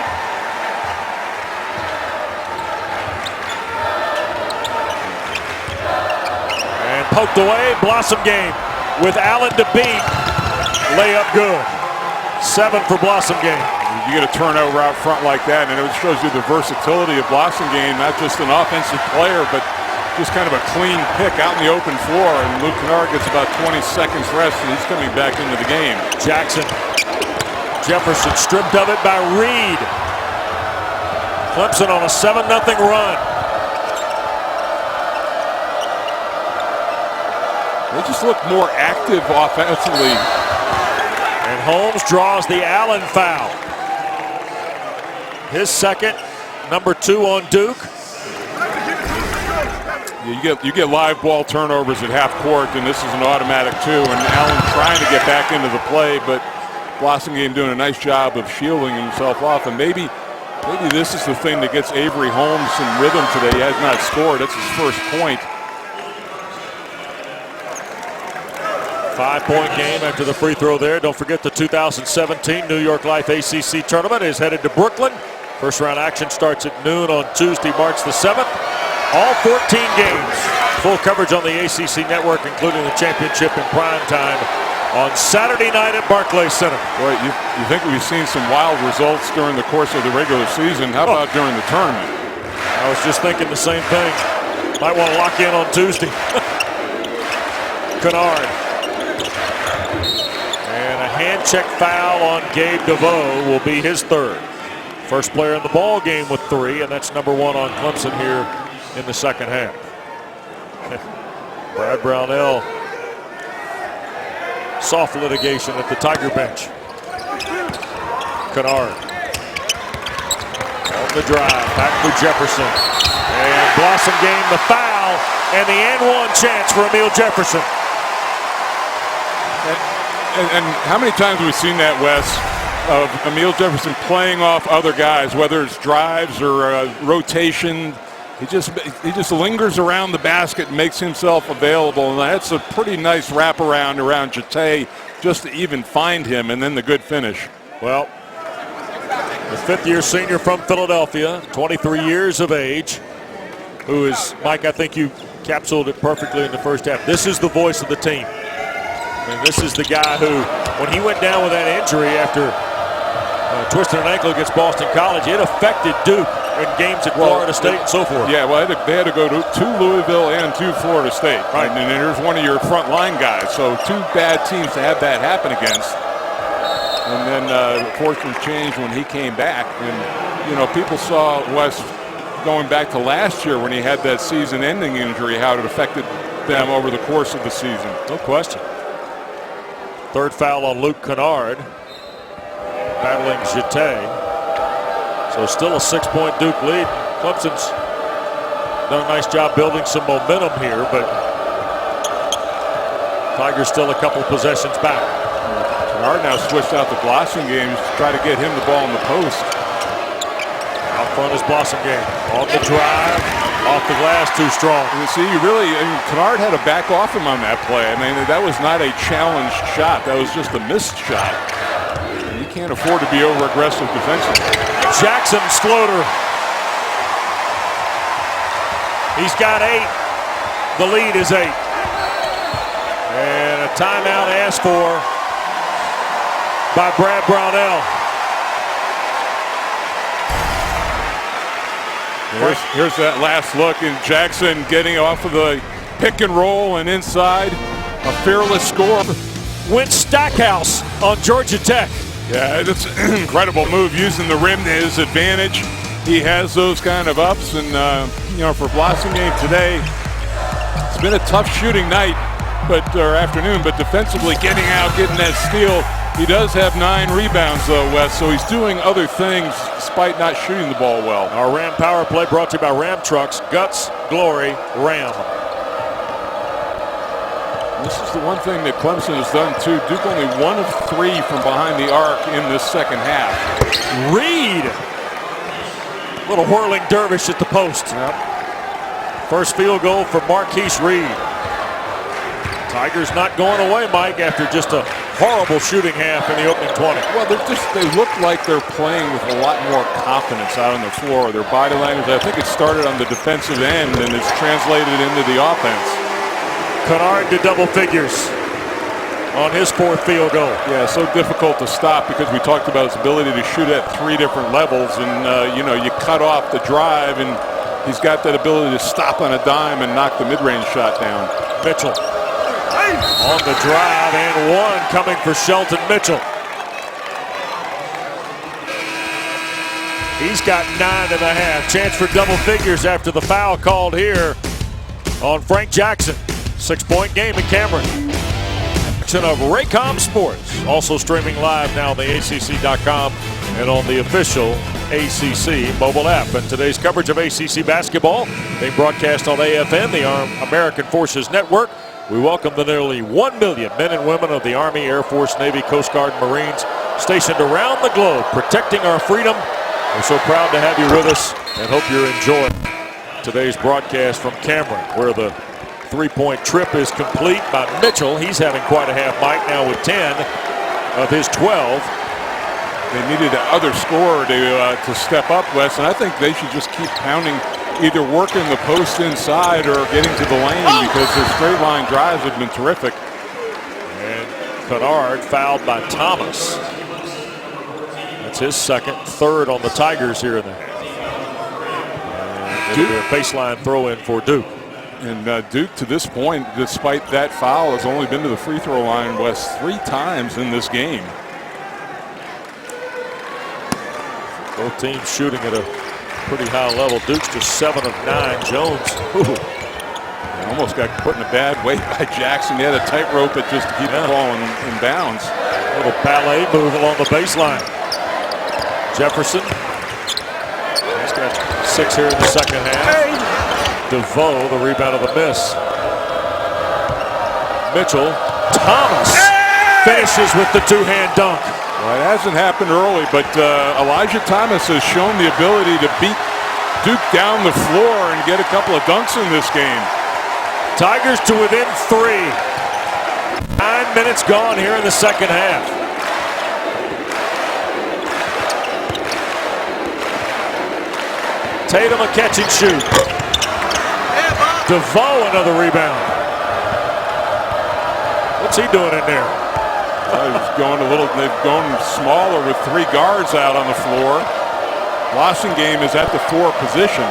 And poked away. Blossom game with Allen to beat. Layup good. 7 for Blossom game. You get a turnover out front like that, and it shows you the versatility of Blossom game, not just an offensive player, but just kind of a clean pick out in the open floor, and Luke Kennard gets about 20 seconds rest, and he's coming back into the game. Jackson. Jefferson stripped of it by Reed. Clemson on a 7-0 run. They just look more active offensively. And Holmes draws the Allen foul. His 2nd, number 2 on Duke. You get live ball turnovers at half court, and this is an automatic 2. And Allen trying to get back into the play, but Blossom game doing a nice job of shielding himself off. And maybe this is the thing that gets Avery Holmes some rhythm today. He has not scored. That's his 1st point. 5-point game after the free throw there. Don't forget the 2017 New York Life ACC tournament is headed to Brooklyn. First round action starts at noon on Tuesday, March the 7th. All 14 games. Full coverage on the ACC network, including the championship in prime time on Saturday night at Barclays Center. Boy, you think we've seen some wild results during the course of the regular season. How about during the tournament? I was just thinking the same thing. Might want to lock in on Tuesday. Kennard. And a hand check foul on Gabe DeVoe will be his 3rd. First player in the ball game with 3, and that's number 1 on Clemson here in the 2nd half. Brad Brownell. Soft litigation at the Tiger bench. Kennard. On the drive. Back for Jefferson. And Blossom game the foul. And the and 1 chance for Emile Jefferson. And how many times have we seen that, Wes, of Emile Jefferson playing off other guys, whether it's drives or rotation? He just lingers around the basket and makes himself available, and that's a pretty nice wraparound around Jeté just to even find him, and then the good finish. Well, the 5th-year senior from Philadelphia, 23 years of age, who is, Mike, I think you capsuled it perfectly in the first half. This is the voice of the team. And this is the guy who, when he went down with that injury after twisting an ankle against Boston College, it affected Duke in games at Florida State and so forth. Yeah, well, they had to go to Louisville and to Florida State. Right. And here's one of your front line guys. So 2 bad teams to have that happen against. And then fortunes changed when he came back. And, people saw Wes going back to last year when he had that season-ending injury, how it affected them over the course of the season. No question. 3rd foul on Luke Kennard. Battling Jeté. So still a 6-point Duke lead. Clemson's done a nice job building some momentum here, but Tigers still a couple possessions back. Kennard now switched out the Blossom game to try to get him the ball in the post. Out front is Blossom game. On the drive, off the glass, too strong. You see, Kennard had to back off him on that play. I mean, that was not a challenged shot. That was just a missed shot. And you can't afford to be over-aggressive defensively. Jackson's floater. He's got 8. The lead is 8. And a timeout asked for by Brad Brownell. Here's that last look, and Jackson getting off of the pick and roll and inside. A fearless score. Went Stackhouse on Georgia Tech. Yeah, it's an incredible move using the rim to his advantage. He has those kind of ups, and for Blossom game today, it's been a tough shooting night, or afternoon, but defensively getting out, getting that steal. He does have 9 rebounds though, Wes, so he's doing other things despite not shooting the ball well. Our Ram Power Play brought to you by Ram Trucks, Guts, Glory, Ram. This is the one thing that Clemson has done too. Duke only 1 of 3 from behind the arc in this second half. Reed. Little whirling dervish at the post. Yep. First field goal for Marquise Reed. Tigers not going away, Mike, after just a horrible shooting half in the opening 20. Well, they look like they're playing with a lot more confidence out on the floor. Their body language, I think it started on the defensive end and it's translated into the offense. Kennard to double figures on his 4th field goal. Yeah, so difficult to stop because we talked about his ability to shoot at 3 different levels, and you cut off the drive, and he's got that ability to stop on a dime and knock the mid-range shot down. Mitchell on the drive, and 1 coming for Shelton Mitchell. He's got 9.5. Chance for double figures after the foul called here on Frank Jackson. 6-point game in Cameron. Of Raycom Sports, also streaming live now on the ACC.com and on the official ACC mobile app. And today's coverage of ACC basketball being broadcast on AFN, the American Forces Network. We welcome the nearly 1 million men and women of the Army, Air Force, Navy, Coast Guard, and Marines stationed around the globe protecting our freedom. We're so proud to have you with us and hope you're enjoying today's broadcast from Cameron, where the 3-point trip is complete by Mitchell. He's having quite a half, Mike, now with 10 of his 12. They needed another scorer to step up, Wes, and I think they should just keep pounding, either working the post inside or getting to the lane because their straight line drives have been terrific. And Kennard fouled by Thomas. That's his 2nd, 3rd on the Tigers here in the half. And it'll be a baseline throw in for Duke. And Duke, to this point, despite that foul, has only been to the free throw line, Wes, 3 times in this game. Both teams shooting at a pretty high level. Duke's just 7 of 9. Jones almost got put in a bad way by Jackson. He had a tightrope it just to keep the ball in bounds. A little ballet move along the baseline. Jefferson. He's got 6 here in the second half. DeVoe, the rebound of the miss. Mitchell. Thomas finishes with the 2-hand dunk. Well, it hasn't happened early, but Elijah Thomas has shown the ability to beat Duke down the floor and get a couple of dunks in this game. Tigers to within 3. 9 minutes gone here in the second half. Tatum a catch and shoot. DeVoe another rebound. What's he doing in there? They've gone smaller with 3 guards out on the floor. Blossom game is at the 4 position.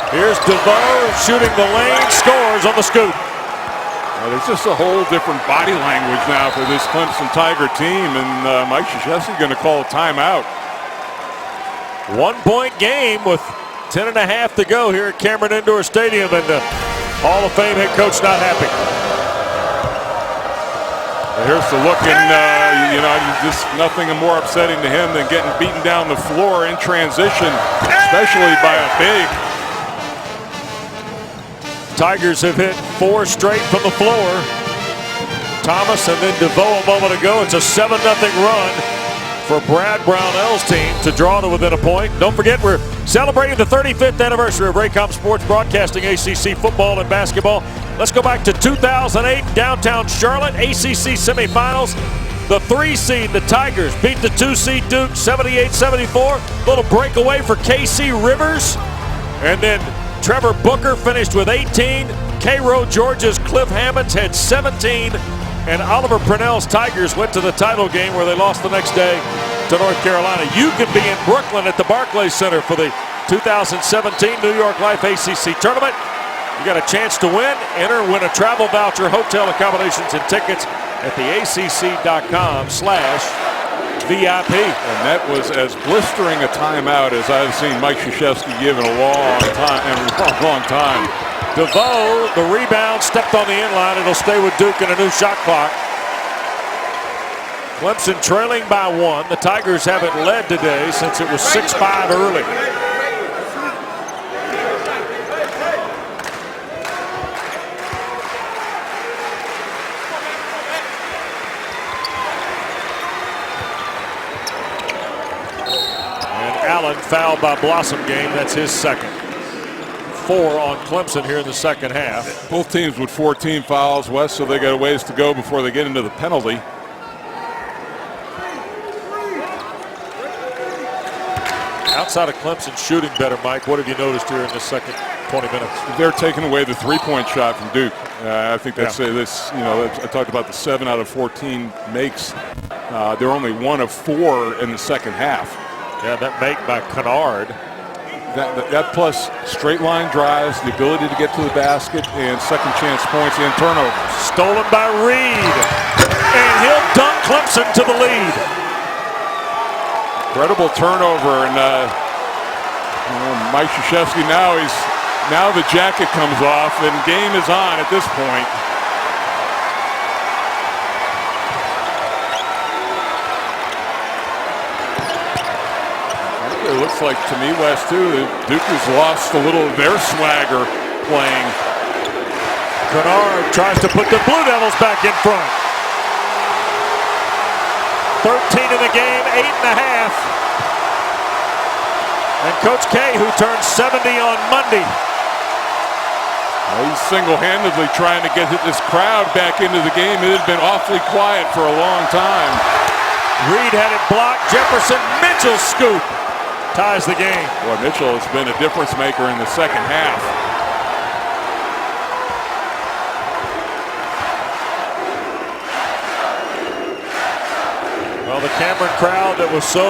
Here's DeVoe shooting the lane, scores on the scoop. Well, there's just a whole different body language now for this Clemson Tiger team, and Mike Krzyzewski going to call a timeout. 1-point game with 10.5 to go here at Cameron Indoor Stadium, and the Hall of Fame head coach not happy. Here's the look, and just nothing more upsetting to him than getting beaten down the floor in transition, especially by a big. Tigers have hit 4 straight from the floor. Thomas and then DeVoe a moment ago. It's a 7-0 run for Brad Brownell's team to draw to within a point. Don't forget, we're celebrating the 35th anniversary of Raycom Sports broadcasting ACC football and basketball. Let's go back to 2008, downtown Charlotte, ACC semifinals. The 3 seed, the Tigers, beat the 2 seed Duke 78-74. Little breakaway for KC Rivers. And then Trevor Booker finished with 18. Cairo, Georgia's Cliff Hammonds had 17. And Oliver Purnell's Tigers went to the title game where they lost the next day to North Carolina. You can be in Brooklyn at the Barclays Center for the 2017 New York Life ACC Tournament. You got a chance to win. Enter, win a travel voucher, hotel accommodations, and tickets at theacc.com/VIP. And that was as blistering a timeout as I've seen Mike Krzyzewski give in a long time. DeVoe, the rebound, stepped on the inline. It'll stay with Duke in a new shot clock. Clemson trailing by 1. The Tigers haven't led today since it was 6-5 early. And Allen fouled by Blossom game. That's his second. 4 on Clemson here in the second half. Both teams with 14 fouls, Wes, so they got a ways to go before they get into the penalty. Outside of Clemson shooting better, Mike, what have you noticed here in the second 20 minutes? They're taking away the 3-point shot from Duke. I think that's this. You know, I talked about the 7 out of 14 makes. They're only 1 of 4 in the second half. Yeah, that make by Kennard. That plus straight line drives, the ability to get to the basket, and second chance points and turnovers. Stolen by Reed, and he'll dunk Clemson to the lead. Incredible turnover, and Mike Krzyzewski now the jacket comes off, and game is on at this point. It looks like to me, West, too, that Duke has lost a little of their swagger playing. Kennard tries to put the Blue Devils back in front. 13 in the game, 8.5. And Coach K, who turned 70 on Monday. Well, he's single-handedly trying to get this crowd back into the game. It had been awfully quiet for a long time. Reed had it blocked. Jefferson, Mitchell scoop. Ties the game. Boy, Mitchell has been a difference maker in the second half. Well, the Cameron crowd that was so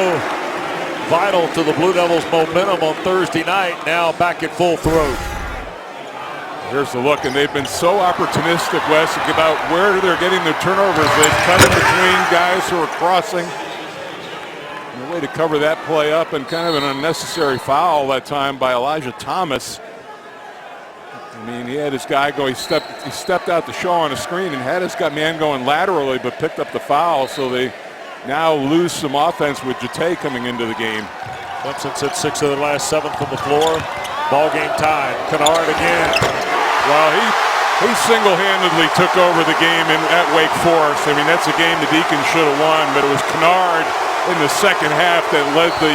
vital to the Blue Devils' momentum on Thursday night now back at full throat. Here's the look, and they've been so opportunistic, Wes, about where they're getting their turnovers. They've cut in between guys who are crossing. A way to cover that play up, and kind of an unnecessary foul that time by Elijah Thomas. I mean, he had his guy go, he stepped out to show on a screen and had his man going laterally, but picked up the foul, so they now lose some offense with Jate coming into the game. Clemson's hit 6 of their last 7 from the floor. Ball game tied. Kennard again. Well, he single-handedly took over the game at Wake Forest. I mean, that's a game the Deacons should have won, but it was Kennard in the second half that led the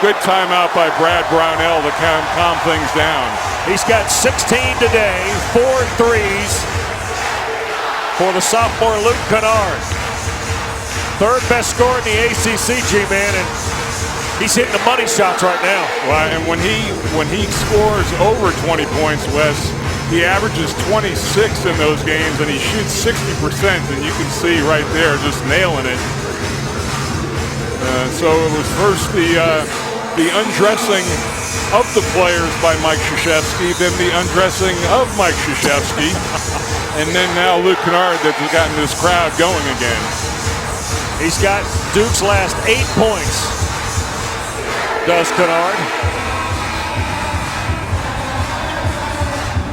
good timeout by Brad Brownell to calm things down. He's got 16 today, 4 threes for the sophomore Luke Kennard. Third best scorer in the ACC, G-Man, and he's hitting the money shots right now. Well, and when he scores over 20 points, Wes, he averages 26 in those games, and he shoots 60%, and you can see right there just nailing it. So it was first the undressing of the players by Mike Krzyzewski, then the undressing of Mike Krzyzewski, and then now Luke Kennard that's gotten this crowd going again. He's got Duke's last 8 points, does Kennard.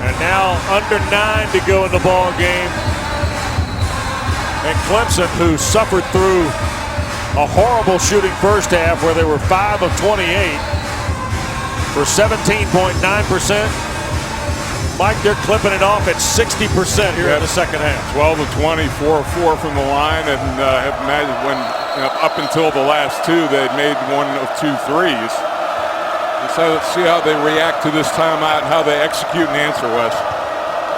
And now under 9 to go in the ball game. And Clemson, who suffered through a horrible shooting first half where they were 5 of 28 for 17.9%. Mike, they're clipping it off at 60% here in the second half. 12 of 20, 4 of 4 from the line, and have managed up until the last two, they'd made 1 of 2 threes. So let's see how they react to this timeout and how they execute and answer, Wes.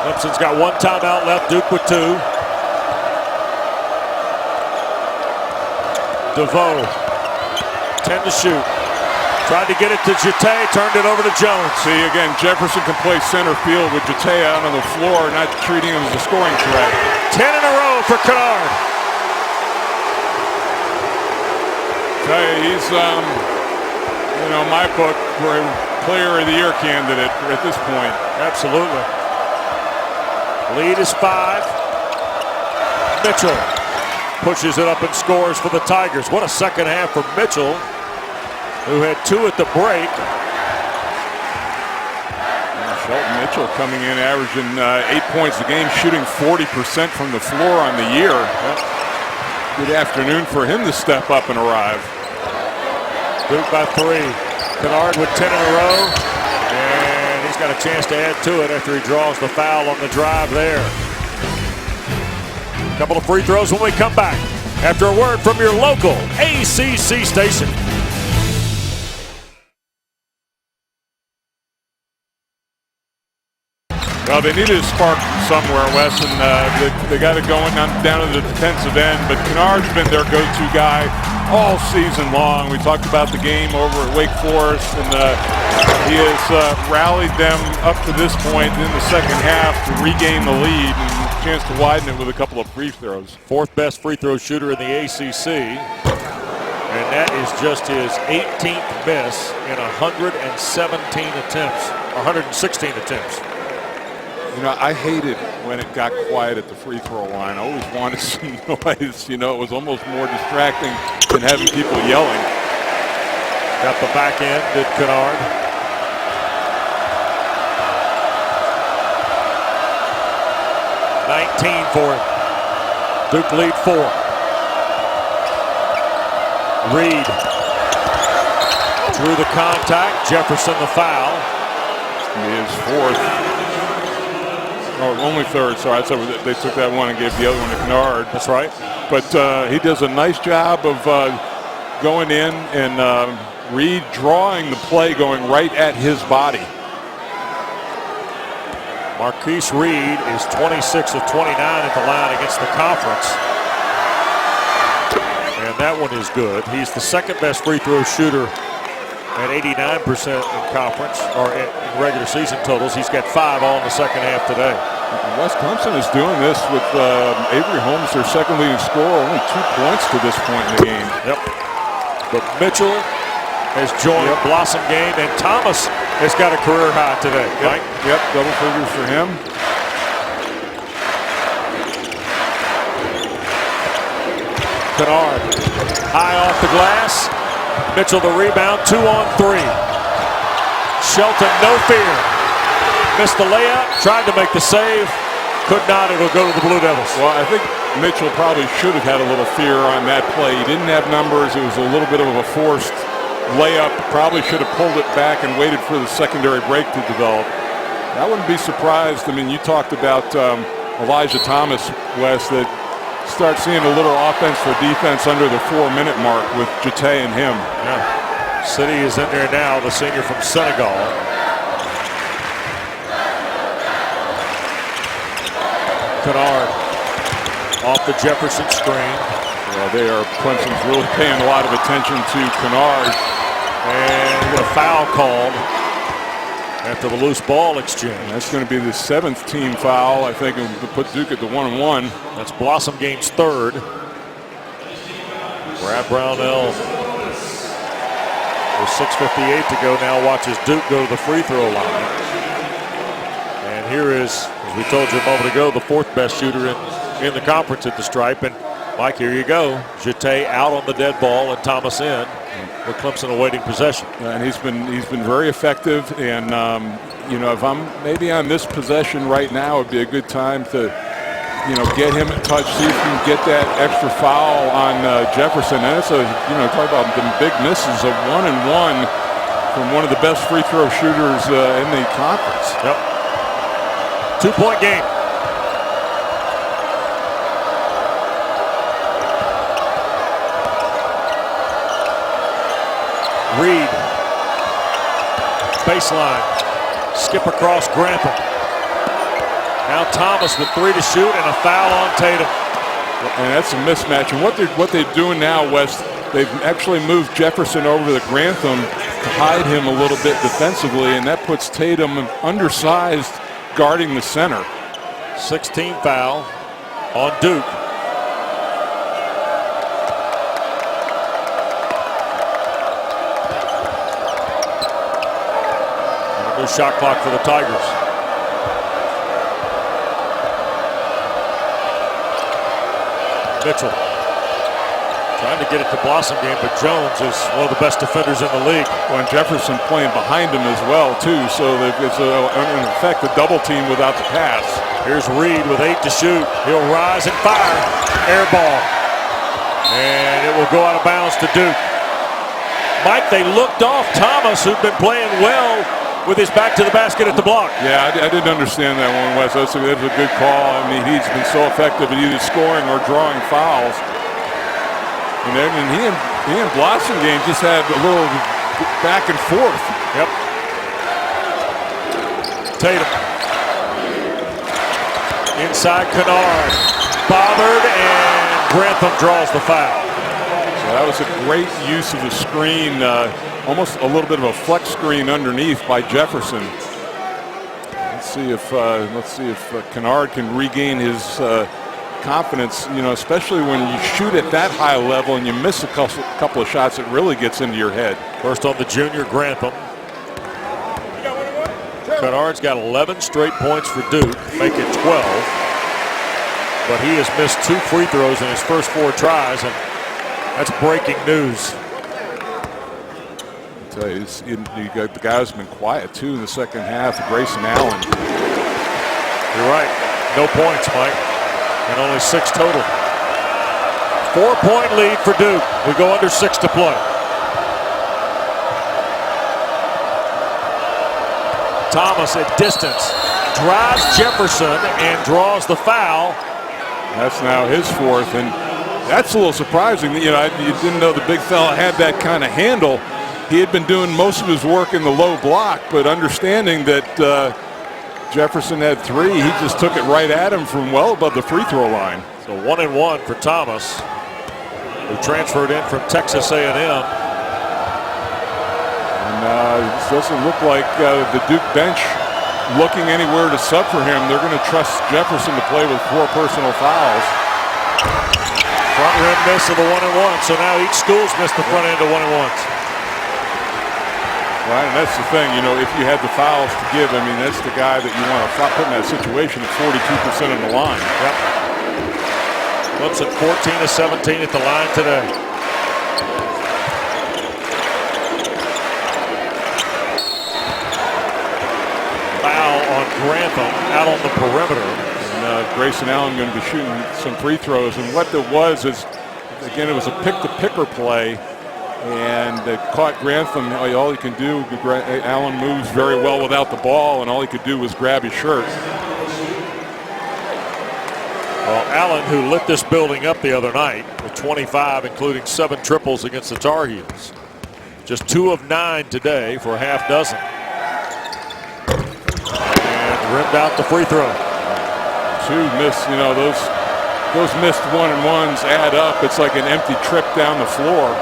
Clemson's got 1 timeout left, Duke with 2. DeVoe, 10 to shoot. Tried to get it to Jete, turned it over to Jones. See, again, Jefferson can play center field with Jete out on the floor, not treating him as a scoring threat. 10 in a row for Kennard. Tell you, he's, my book, for a player of the year candidate at this point. Absolutely. Lead is 5. Mitchell pushes it up and scores for the Tigers. What a second half for Mitchell, who had 2 at the break. Shelton Mitchell coming in, averaging 8 points a game, shooting 40% from the floor on the year. Good afternoon for him to step up and arrive. Duke by 3. Kennard with 10 in a row. And he's got a chance to add to it after he draws the foul on the drive there. A couple of free throws when we come back after a word from your local ACC station. Well, they needed a spark from somewhere, Wes, and they got it going down to the defensive end. But Kennard's been their go-to guy all season long. We talked about the game over at Wake Forest, and he has rallied them up to this point in the second half to regain the lead and a chance to widen it with a couple of free throws. 4th best free throw shooter in the ACC. And that is just his 18th miss in 117 attempts, 116 attempts. I hated when it got quiet at the free throw line. I always wanted some noise. It was almost more distracting than having people yelling. Got the back end, did Kennard. $19 for him. Duke lead 4. Reed drew the contact. Jefferson the foul. His 4th. Oh, only 3rd. Sorry, so they took that one and gave the other one to Kennard. That's right. But he does a nice job of going in and Reed drawing the play going right at his body. Marquise Reed is 26 of 29 at the line against the conference. And that one is good. He's the 2nd best free throw shooter at 89% in conference, or in regular season totals. He's got 5 all in the second half today. West Clemson is doing this with Avery Holmes, their second leading scorer, only 2 points to this point in the game. Yep. But Mitchell has joined Blossom game, and Thomas has got a career high today. Yep. Right? Yep, double figures for him. Kennard high off the glass. Mitchell the rebound, 2 on 3. Shelton, no fear. Missed the layup, tried to make the save. Could not, it'll go to the Blue Devils. Well, I think Mitchell probably should have had a little fear on that play. He didn't have numbers. It was a little bit of a forced layup. Probably should have pulled it back and waited for the secondary break to develop. I wouldn't be surprised. I mean, you talked about Elijah Thomas, Wes, that start seeing a little offense for defense under the 4-minute mark with Jete and him. Yeah. City is in there now, the senior from Senegal. Kennard off the Jefferson screen. Well, Clemson's really paying a lot of attention to Kennard. And a foul called after the loose ball exchange. That's going to be the 7th team foul. I think it will put Duke at the 1-1. That's Blossom game's 3rd. Brad Brownell with 6:58 to go now watches Duke go to the free throw line. And here is, as we told you a moment ago, the 4th best shooter in the conference at the stripe. And Mike, here you go. Jete out on the dead ball and Thomas in, with Clemson awaiting possession. And he's been very effective. And if I'm maybe on this possession right now, it'd be a good time to get him in touch, see if you can get that extra foul on Jefferson. And it's talk about the big misses of 1-and-1 from one of the best free throw shooters in the conference. Yep. 2-point game. Reed. Baseline. Skip across Grantham. Now Thomas with 3 to shoot and a foul on Tatum. And that's a mismatch. And what they're doing now, Wes, they've actually moved Jefferson over to Grantham to hide him a little bit defensively, and that puts Tatum undersized guarding the center. 16 foul on Duke. And a new shot clock for the Tigers. Mitchell trying to get it to Blossom game, but Jones is one of the best defenders in the league. Well, and Jefferson playing behind him as well, too, so it's in effect a double team without the pass. Here's Reed with 8 to shoot. He'll rise and fire. Air ball. And it will go out of bounds to Duke. Mike, they looked off Thomas, who'd been playing well with his back to the basket at the block. Yeah, I didn't understand that one, Wes. That's a good call. I mean, he's been so effective at either scoring or drawing fouls. And then he and Blossom game just had a little back and forth. Yep. Tatum. Inside Kennard. Bothered, and Grantham draws the foul. So that was a great use of the screen. Almost a little bit of a flex screen underneath by Jefferson. Let's see if Kennard can regain his confidence. You know, especially when you shoot at that high level and you miss a couple of shots, it really gets into your head. First on the junior, Grantham. Kennard's got 11 straight points for Duke, make it 12. But he has missed 2 free throws in his first 4 tries, and that's breaking news. I tell you, you got the guy who's been quiet too in the second half, Grayson Allen. You're right. No points, Mike. And only 6 total. 4-point lead for Duke. We go under 6 to play. Thomas at distance. Drives Jefferson and draws the foul. That's now his 4th, and that's a little surprising. You know, you didn't know the big fella had that kind of handle. He had been doing most of his work in the low block, but understanding that Jefferson had 3, he just took it right at him from well above the free throw line. So 1-1 for Thomas, who transferred in from Texas A&M. And it doesn't look like the Duke bench looking anywhere to sub for him. They're going to trust Jefferson to play with 4 personal fouls. Front rim miss of the 1-1, so now each school's missed the front end of 1-1s. Right, and that's the thing, you know, if you had the fouls to give, I mean, that's the guy that you want to put in that situation at 42% of the line. Yep. Clemson 14 of 17 at the line today. Foul on Grantham out on the perimeter. And Grayson Allen going to be shooting some free throws. And what there was is, again, it was a pick-the-picker play. And caught Grantham. All he can do, Allen moves very well without the ball, and all he could do was grab his shirt. Well, Allen, who lit this building up the other night with 25, including 7 triples against the Tar Heels. Just 2 of 9 today for a half dozen. And rimmed out the free throw. 2 missed, you know, those missed 1-and-1s add up. It's like an empty trip down the floor.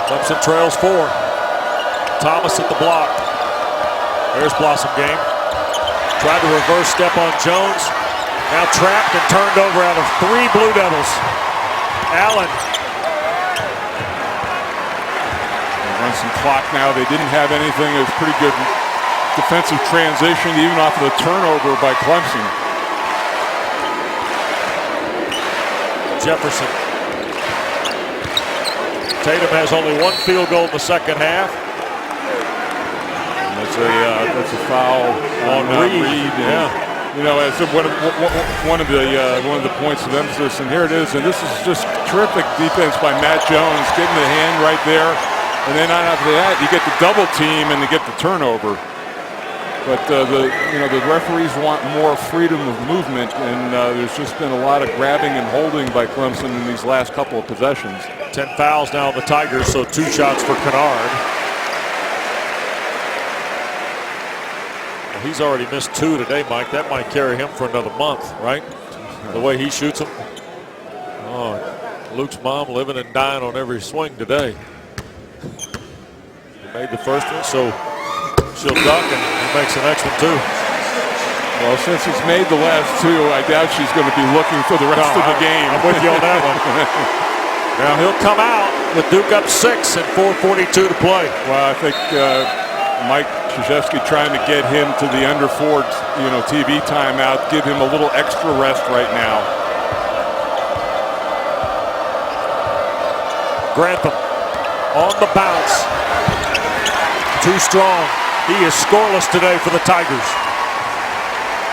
Clemson trails 4. Thomas at the block. There's Blossom game. Tried to reverse step on Jones. Now trapped and turned over out of 3 Blue Devils. Allen. Run some clock now. They didn't have anything. It was pretty good defensive transition, even off of the turnover by Clemson. Jefferson. Tatum has only 1 field goal in the second half. That's a foul on Reed. Yeah. You know, as one of the points of emphasis, and here it is, and this is just terrific defense by Matt Jones, getting the hand right there, and then after that, you get the double team and you get the turnover. But the referees want more freedom of movement, and there's just been a lot of grabbing and holding by Clemson in these last couple of possessions. 10 fouls now on the Tigers, so 2 shots for Kennard. Well, he's already missed 2 today, Mike. That might carry him for another month, right? The way he shoots them. Oh, Luke's mom living and dying on every swing today. He made the first one, so she'll duck, and he makes the next one too. Well, since he's made the last 2, I doubt she's going to be looking for the rest of the game. I'm with you on that one. Now he'll come out with Duke up 6 and 4:42 to play. Well, I think Mike Krzyzewski trying to get him to the under 4, TV timeout, give him a little extra rest right now. Grantham on the bounce. Too strong. He is scoreless today for the Tigers.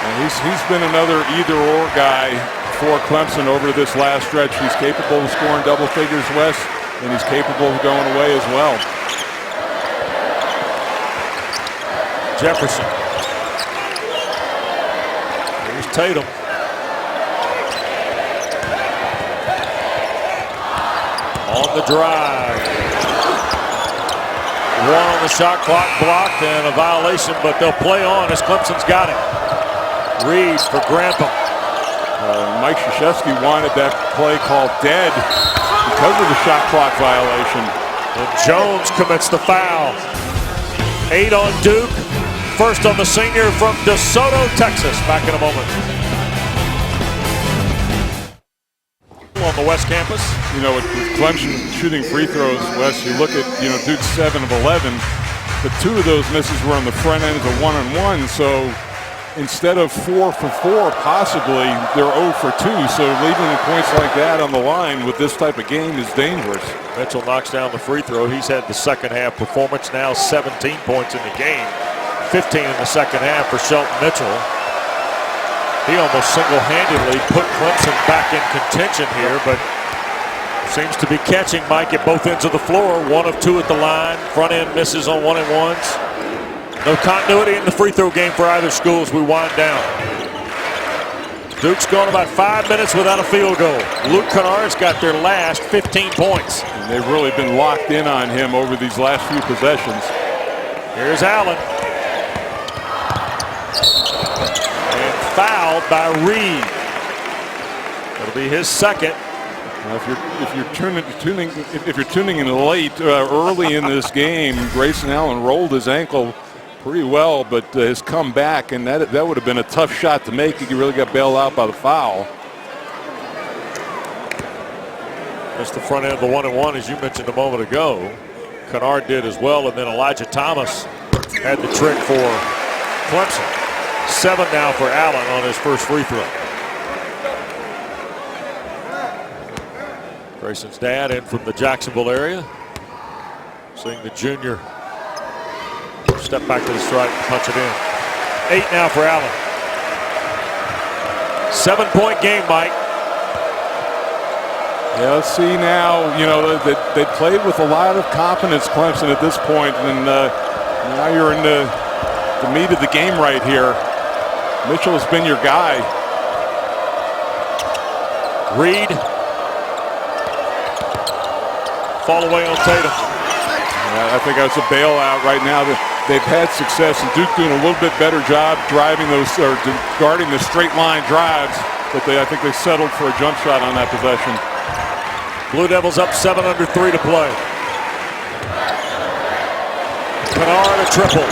And he's been another either-or guy for Clemson over this last stretch. He's capable of scoring double figures, Wes, and he's capable of going away as well. Jefferson. Here's Tatum. On the drive. 1 on the shot clock, blocked, and a violation, but they'll play on as Clemson's got it. Reed for Grantham. Mike Krzyzewski wanted that play called dead because of the shot clock violation. And Jones commits the foul. 8 on Duke. First on the senior from DeSoto, Texas. Back in a moment. On the West Campus. With Clemson shooting free throws, Wes, you look at, Duke's 7 of 11, but 2 of those misses were on the front end of the 1-on-1, so instead of 4 for 4, possibly, they're 0 for 2, so leaving points like that on the line with this type of game is dangerous. Mitchell knocks down the free throw. He's had the second half performance now, 17 points in the game, 15 in the second half for Shelton Mitchell. He almost single-handedly put Clemson back in contention here, but seems to be catching Mike at both ends of the floor. 1 of 2 at the line. Front end misses on 1-and-1s. No continuity in the free throw game for either school as we wind down. Duke's gone about 5 minutes without a field goal. Luke Kennard's got their last 15 points. And they've really been locked in on him over these last few possessions. Here's Allen. Fouled by Reed. It'll be his second. If you're tuning in late, early in this game, Grayson Allen rolled his ankle pretty well, but has come back, and that would have been a tough shot to make. He really got bailed out by the foul. That's the front end of the 1-and-1, as you mentioned a moment ago. Kennard did as well, and then Elijah Thomas had the trick for Clemson. 7 now for Allen on his first free throw. Grayson's dad in from the Jacksonville area. Seeing the junior step back to the stripe and punch it in. 8 now for Allen. 7-point game, Mike. Yeah, let's see now. They played with a lot of confidence, Clemson, at this point, and now you're in the meat of the game right here. Mitchell has been your guy. Reed. Fall away on Tatum. Yeah, I think that's a bailout right now. They've had success, and Duke doing a little bit better job driving those or guarding the straight line drives, but I think they settled for a jump shot on that possession. Blue Devils up 7 under 3 to play. Kennard a triple.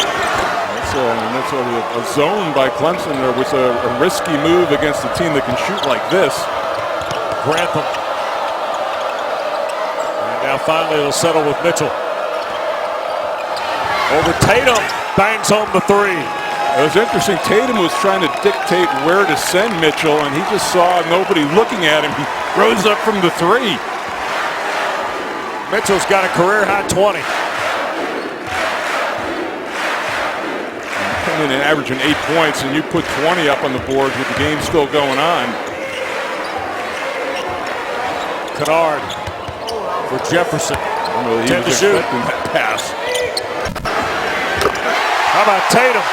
That's a zone by Clemson. There was a risky move against a team that can shoot like this. Grantham. And now finally it'll settle with Mitchell. Over Tatum. Bangs home the 3. It was interesting. Tatum was trying to dictate where to send Mitchell, and he just saw nobody looking at him. He rose up from the 3. Mitchell's got a career-high 20. And averaging 8 points, and you put 20 up on the board with the game still going on. Kennard for Jefferson. I don't know that he 10 was to shoot. expecting that pass. How about Tatum?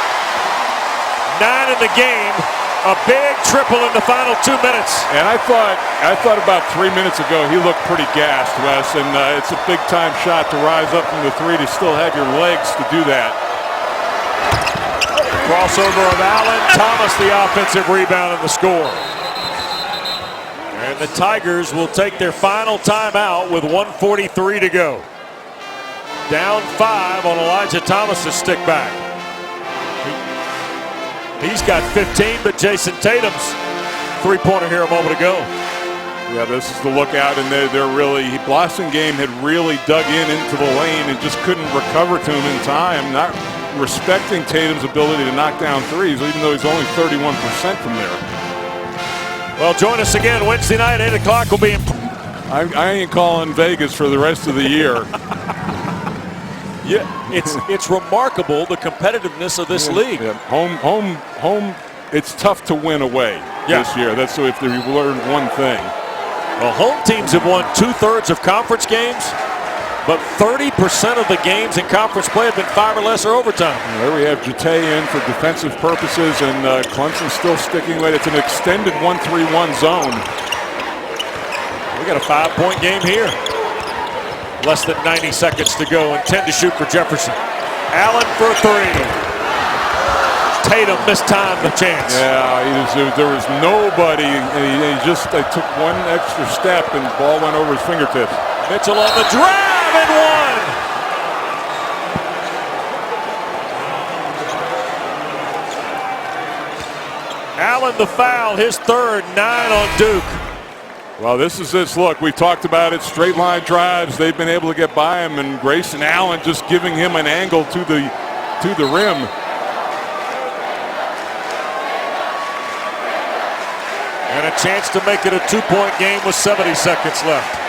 9 in the game. A big triple in the final 2 minutes. And I thought about 3 minutes ago he looked pretty gassed, Wes, and it's a big-time shot to rise up from the three to still have your legs to do that. Crossover of Allen. Thomas the offensive rebound and the score. And the Tigers will take their final timeout with 1:43 to go. Down 5 on Elijah Thomas's stick back. He's got 15, but Jason Tatum's three-pointer here a moment ago. Yeah, this is the lookout, and they're really, Blossomgame had really dug into the lane and just couldn't recover to him in time, not respecting Tatum's ability to knock down threes, even though he's only 31% from there. Well, join us again Wednesday night, 8 o'clock. We'll be in. I ain't calling Vegas for the rest of the year. Yeah, it's remarkable the competitiveness of this league. Yeah. Home. It's tough to win away this year. That's so if they learned one thing. Well, home teams have won 2/3 of conference games, but 30% of the games in conference play have been 5 or less or overtime. There we have Jete in for defensive purposes, and Clemson still sticking with it. It's an extended 1-3-1 zone. We got a 5-point game here. Less than 90 seconds to go and 10 to shoot for Jefferson. Allen for 3. Tatum mistimed the chance. Yeah, there was nobody. He took one extra step and the ball went over his fingertips. Mitchell on the drive and one. Allen the foul, his third, 9 on Duke. Well, this is this look. We've talked about it. Straight line drives. They've been able to get by him, and Grayson Allen just giving him an angle to the rim. And a chance to make it a 2-point game with 70 seconds left.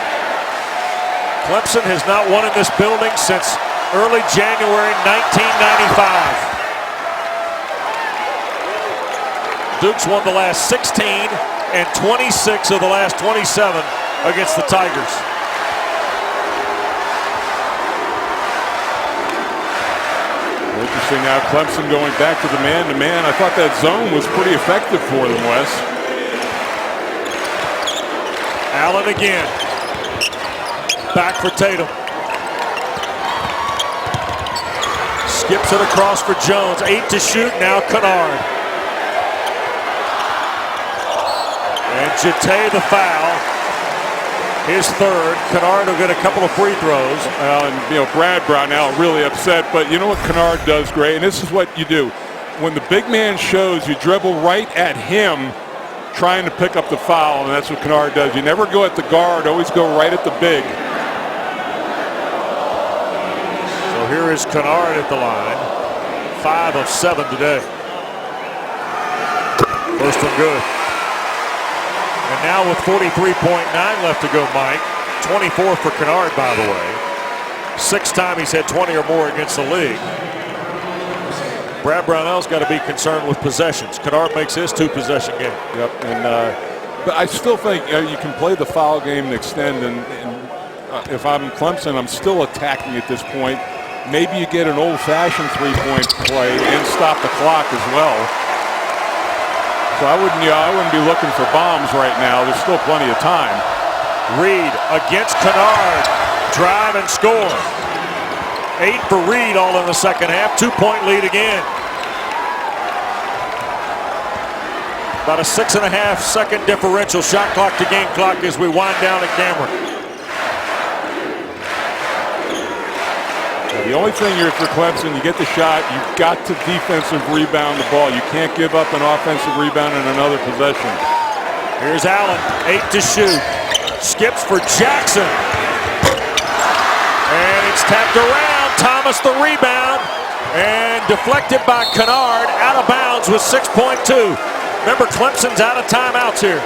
Clemson has not won in this building since early January 1995. Duke's won the last 16 and 26 of the last 27 against the Tigers. Interesting now, Clemson going back to the man-to-man. I thought that zone was pretty effective for them, Wes. Allen again. Back for Tatum. Skips it across for Jones. 8 to shoot, now Kennard. And Jete the foul. His third. Kennard will get a couple of free throws. And Brad Brownell really upset, but you know what Kennard does great, and this is what you do. When the big man shows, you dribble right at him trying to pick up the foul, and that's what Kennard does. You never go at the guard, always go right at the big. So here is Kennard at the line. 5 of 7 today. First one good. And now with 43.9 left to go, Mike. 24 for Kennard, by the way. 6th time he's had 20 or more against the league. Brad Brownell's got to be concerned with possessions. Kennard makes his 2-possession game. Yep, and but I still think you can play the foul game and extend. And if I'm Clemson, I'm still attacking at this point. Maybe you get an old-fashioned 3-point play and stop the clock as well. So I wouldn't be looking for bombs right now. There's still plenty of time. Reed against Kennard. Drive and score. 8 for Reed all in the second half. 2-point lead again. About a 6.5-second differential. Shot clock to game clock as we wind down at Cameron. The only thing here for Clemson, you get the shot, you've got to defensive rebound the ball. You can't give up an offensive rebound in another possession. Here's Allen, 8 to shoot. Skips for Jackson. And it's tapped around. Thomas the rebound. And deflected by Kennard. Out of bounds with 6.2. Remember, Clemson's out of timeouts here.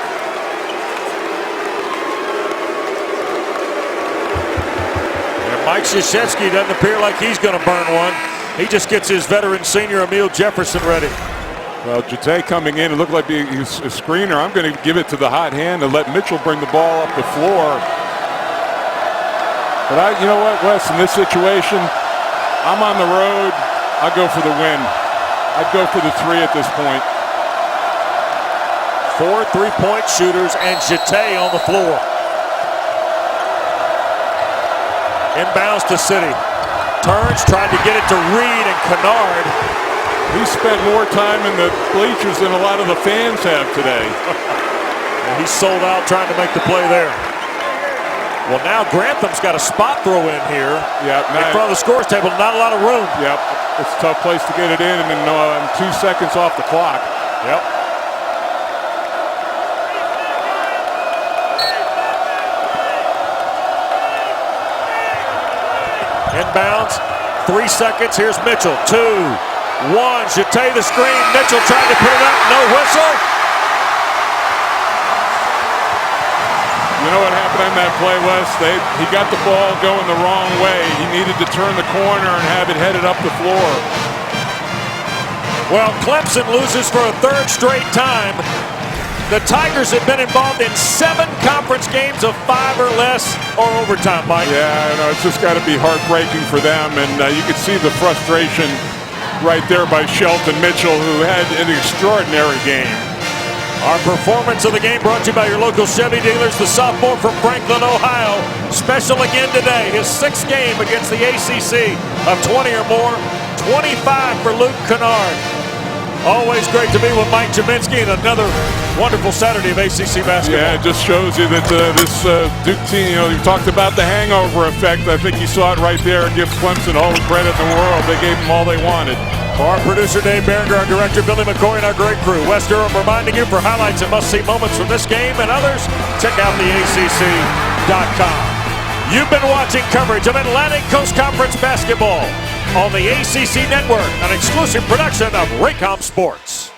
Mike Krzyzewski doesn't appear like he's going to burn one. He just gets his veteran senior Emil Jefferson ready. Well, Jete coming in, it looked like he's a screener. I'm going to give it to the hot hand and let Mitchell bring the ball up the floor. But you know what, Wes, in this situation, I'm on the road. I'll go for the win. I'd go for the 3 at this point. 4 3-point shooters and Jete on the floor. Inbounds to City. Turns, tried to get it to Reed and Kennard. He spent more time in the bleachers than a lot of the fans have today. And he sold out trying to make the play there. Well, now Grantham's got a spot throw in here. Yep, in front of the scores table, not a lot of room. Yep, it's a tough place to get it in, and then 2 seconds off the clock. Yep. Inbounds, 3 seconds. Here's Mitchell. 2, 1. Jete the screen. Mitchell tried to put it up. No whistle. You know what happened on that play, Wes? He got the ball going the wrong way. He needed to turn the corner and have it headed up the floor. Well, Clemson loses for a 3rd straight time. The Tigers have been involved in 7 conference games of 5 or less or overtime, Mike. Yeah, I know. It's just got to be heartbreaking for them. And you could see the frustration right there by Shelton Mitchell, who had an extraordinary game. Our performance of the game brought to you by your local Chevy dealers. The sophomore from Franklin, Ohio. Special again today. His 6th game against the ACC of 20 or more. 25 for Luke Kennard. Always great to be with Mike Jaminski and another wonderful Saturday of ACC basketball. Yeah, it just shows you that this Duke team, you talked about the hangover effect. I think you saw it right there. Give Clemson all the credit in the world. They gave them all they wanted. For our producer, Dave Berenger, our director, Billy McCoy, and our great crew, Wes Durham reminding you for highlights and must-see moments from this game and others, check out theACC.com. You've been watching coverage of Atlantic Coast Conference basketball on the ACC Network, an exclusive production of Raycom Sports.